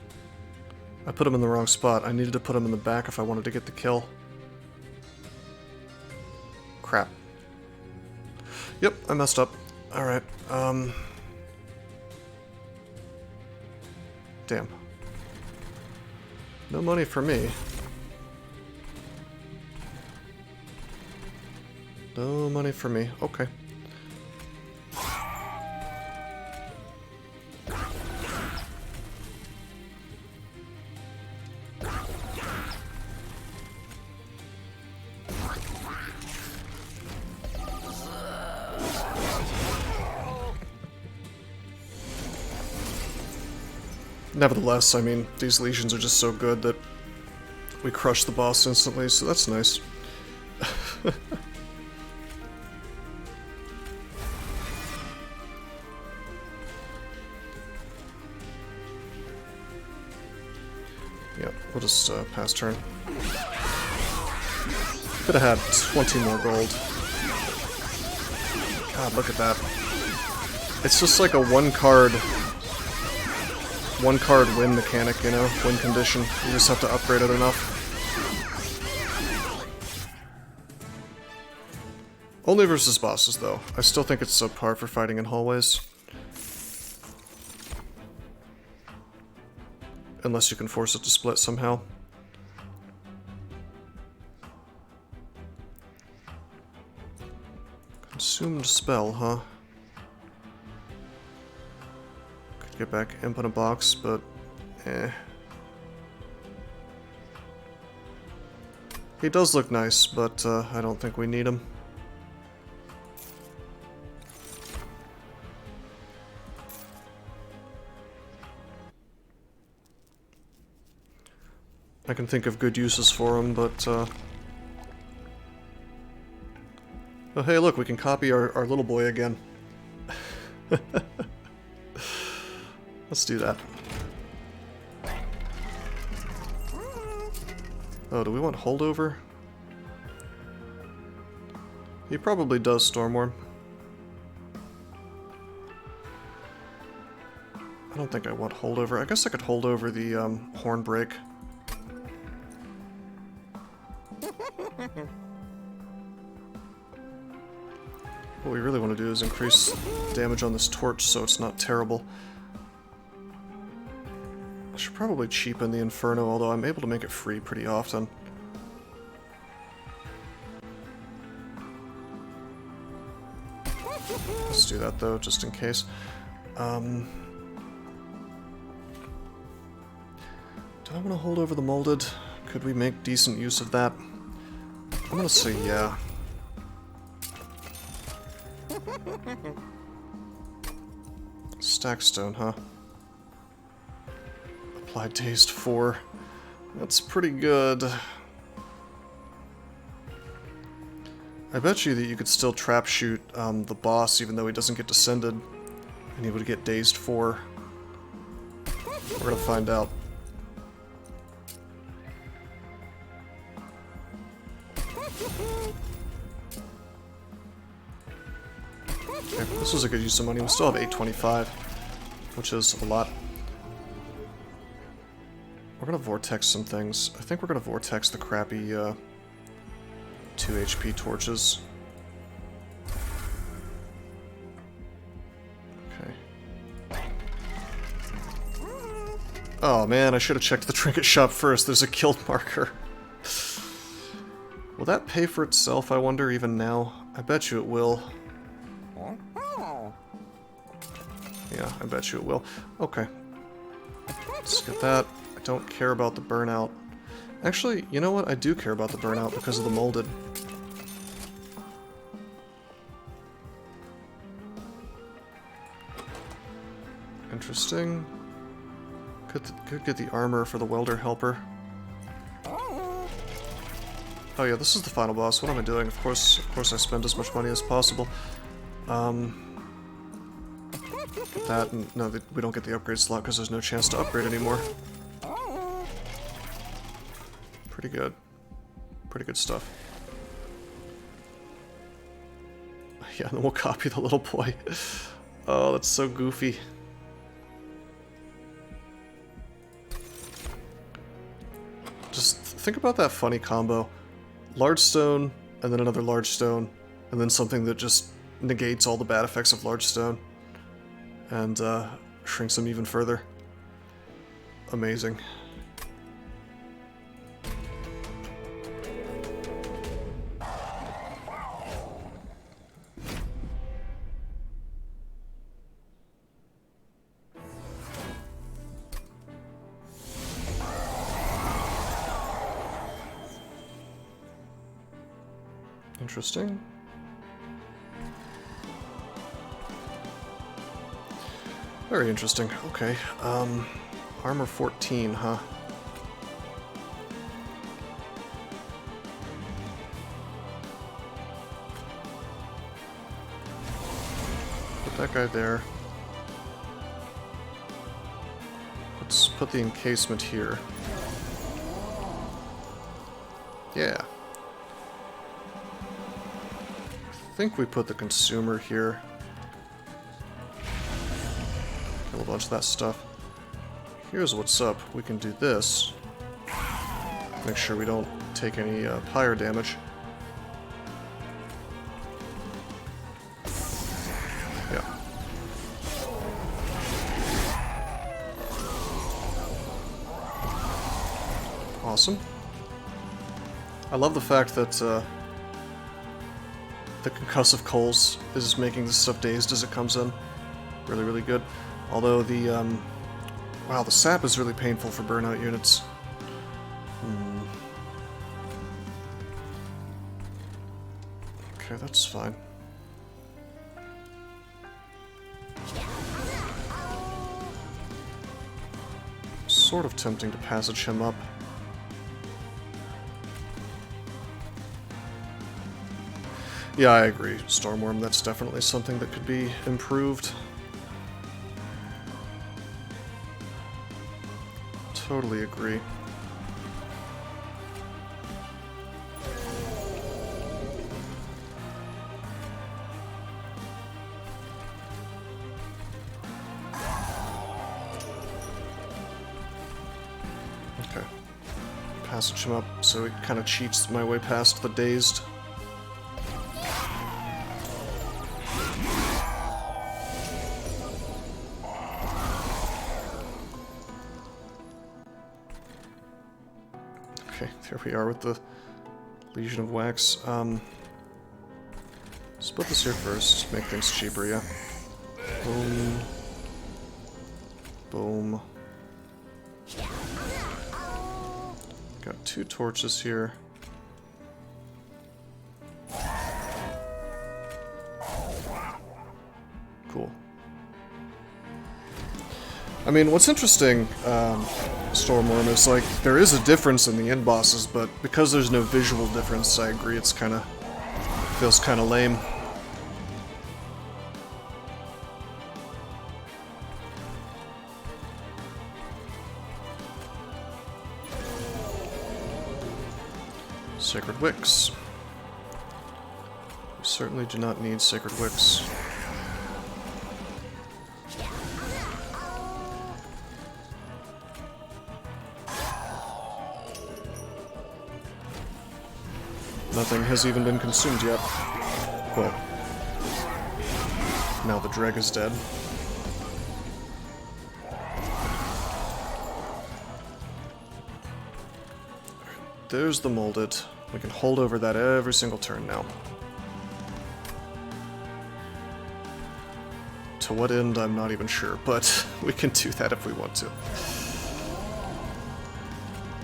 I put him in the wrong spot. I needed to put him in the back if I wanted to get the kill. Crap. Yep, I messed up. Alright, damn. No money for me. No money for me. Okay. Nevertheless, I mean, these legions are just so good that we crush the boss instantly, so that's nice. Yep, we'll just pass turn. Could have had 20 more gold. God, look at that. It's just like a one card win mechanic, you know? Win condition. You just have to upgrade it enough. Only versus bosses, though. I still think it's subpar for fighting in hallways. Unless you can force it to split somehow. Consumed spell, huh? Could get back imp in a box, but eh. He does look nice, but I don't think we need him. I can think of good uses for him, but oh hey, look, we can copy our little boy again. Let's do that. Oh, do we want holdover? He probably does Stormworm. I don't think I want holdover. I guess I could hold over the horn break. What we really want to do is increase damage on this torch so it's not terrible. I should probably cheapen the Inferno, although I'm able to make it free pretty often. Let's do that though, just in case. Do I want to hold over the molded? Could we make decent use of that? I'm gonna say yeah. Stackstone, huh? Applied Dazed 4. That's pretty good. I bet you that you could still trap shoot the boss even though he doesn't get descended. And he would get Dazed 4. We're gonna find out. Okay, this was a good use of money. We still have 825, which is a lot. We're gonna vortex some things. I think we're gonna vortex the crappy 2 HP torches. Okay. Oh man, I should have checked the trinket shop first. There's a guild marker. Will that pay for itself, I wonder, even now? I bet you it will. Yeah, I bet you it will. Okay. Let's get that. I don't care about the burnout. Actually, you know what? I do care about the burnout because of the molded. Interesting. Could get the armor for the welder helper. Oh yeah, this is the final boss. What am I doing? Of course I spend as much money as possible. Get that, and no, we don't get the upgrade slot because there's no chance to upgrade anymore. Pretty good. Pretty good stuff. Yeah, and then we'll copy the little boy. Oh, that's so goofy. Just think about that funny combo. Large stone, and then another large stone, and then something that just negates all the bad effects of large stone. And shrinks them even further. Amazing. Interesting. Very interesting. Okay. Armor 14, huh? Put that guy there. Let's put the encasement here. Yeah. I think we put the consumer here. Kill a bunch of that stuff. Here's what's up. We can do this. Make sure we don't take any pyre damage. Yeah. Awesome. I love the fact that the concussive coals is making this stuff dazed as it comes in. Really, really good. Although the, wow, the sap is really painful for burnout units. Okay, that's fine. Sort of tempting to passage him up. Yeah, I agree, Stormworm. That's definitely something that could be improved. Totally agree. Okay. Passage him up so he kind of cheats my way past the dazed. Okay, there we are with the Legion of Wax. Let's put this here first, make things cheaper, yeah. Boom. Boom. Got 2 torches here. Cool. I mean, what's interesting, Stormworm, is like, there is a difference in the end bosses, but because there's no visual difference, I agree, it's kinda, feels kinda lame. Sacred Wicks. We certainly do not need Sacred Wicks. Nothing has even been consumed yet. Well, now the Dreg is dead. There's the molded. We can hold over that every single turn now. To what end, I'm not even sure, but we can do that if we want to.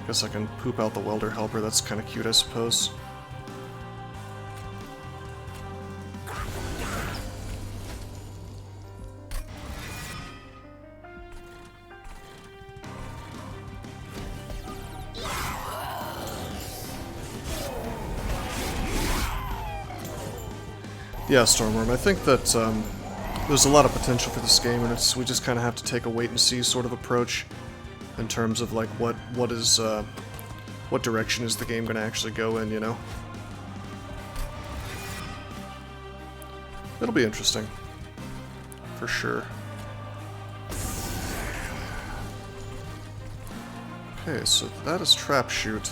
Guess I can poop out the welder helper, that's kind of cute, I suppose. Yeah, Stormworm, I think that there's a lot of potential for this game, and we just kind of have to take a wait-and-see sort of approach in terms of, like, what direction is the game going to actually go in, you know? It'll be interesting. For sure. Okay, so that is Trap Shoot.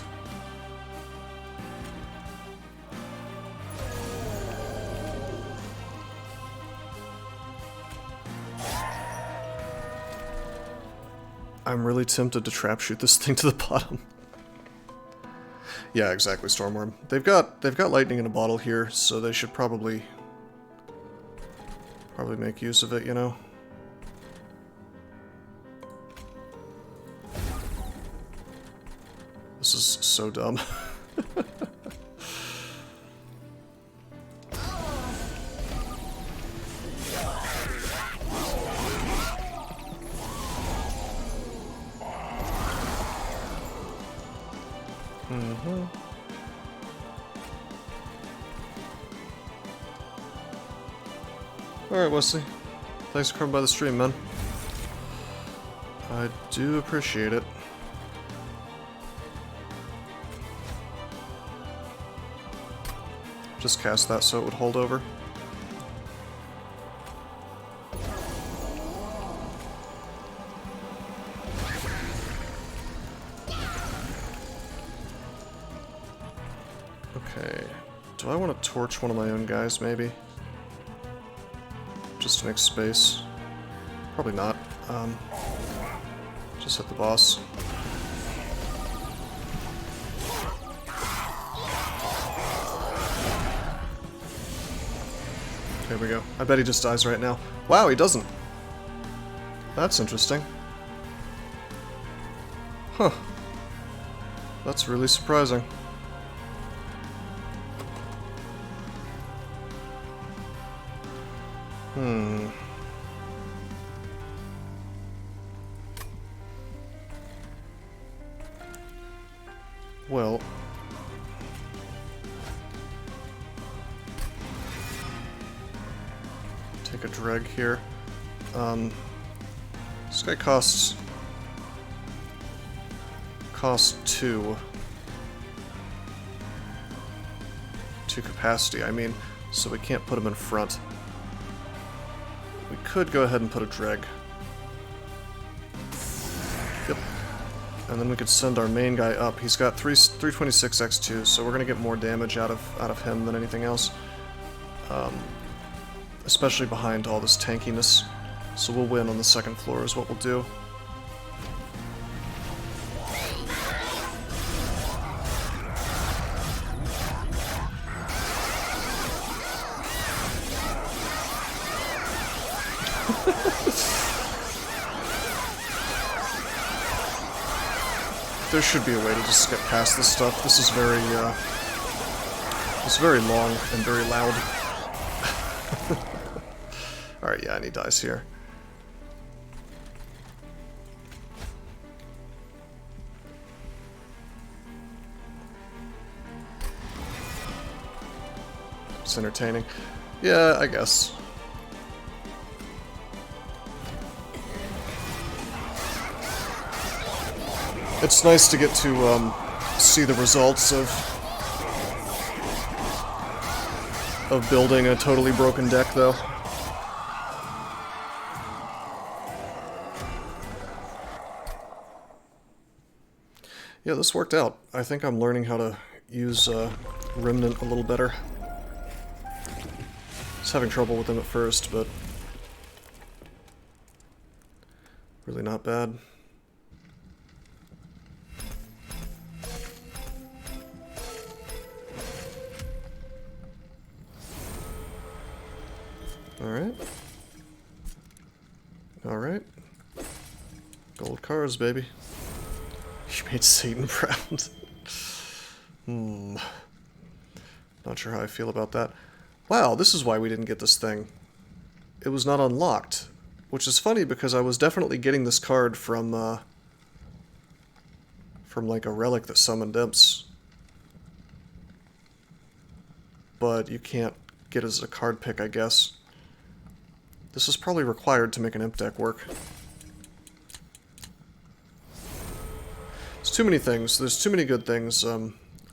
I'm really tempted to trap shoot this thing to the bottom. Yeah, exactly, Stormworm. They've got lightning in a bottle here, so they should probably make use of it, you know. This is so dumb. Mm-hmm. Alright, Wesley. Thanks for coming by the stream, man. I do appreciate it. Just cast that so it would hold over. Okay. Do I want to torch one of my own guys, maybe? Just to make space. Probably not. Just hit the boss. There we go. I bet he just dies right now. Wow, he doesn't. That's interesting. Huh. That's really surprising. Well... take a dreg here. This guy costs 2. 2 capacity, I mean, so we can't put him in front. We could go ahead and put a dreg. Yep. And then we could send our main guy up. He's got 326 x2, so we're gonna get more damage out of him than anything else. Especially behind all this tankiness. So we'll win on the second floor is what we'll do. There should be a way to just skip past this stuff. This is very long and very loud. Alright, yeah, and he dies here. It's entertaining. Yeah, I guess. It's nice to get to see the results of building a totally broken deck, though. Yeah, this worked out. I think I'm learning how to use Remnant a little better. I was having trouble with him at first, but really not bad. Alright. Alright. Gold cars, baby. You made Satan proud. Not sure how I feel about that. Wow, this is why we didn't get this thing. It was not unlocked. Which is funny because I was definitely getting this card from like a relic that summoned imps. But you can't get it as a card pick, I guess. This is probably required to make an imp deck work. There's too many things. There's too many good things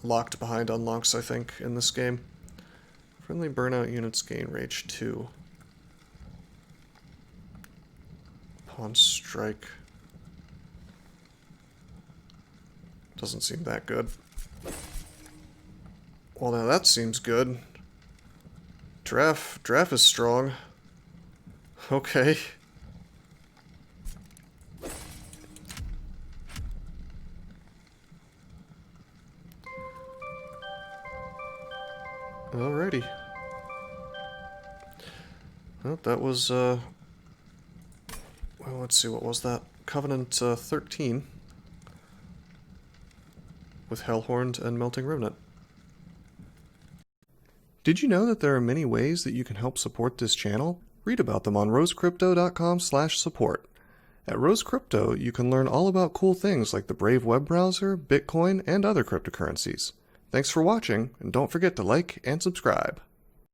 locked behind unlocks, I think, in this game. Friendly burnout units gain rage 2. Upon strike. Doesn't seem that good. Well, now that seems good. Draft is strong. Okay. Alrighty. Well, that was, well, let's see, what was that? Covenant 13. With Hellhorned and Melting Remnant. Did you know that there are many ways that you can help support this channel? Read about them on rosecrypto.com/support. At Rose Crypto, you can learn all about cool things like the Brave web browser, Bitcoin, and other cryptocurrencies. Thanks for watching, and don't forget to like and subscribe.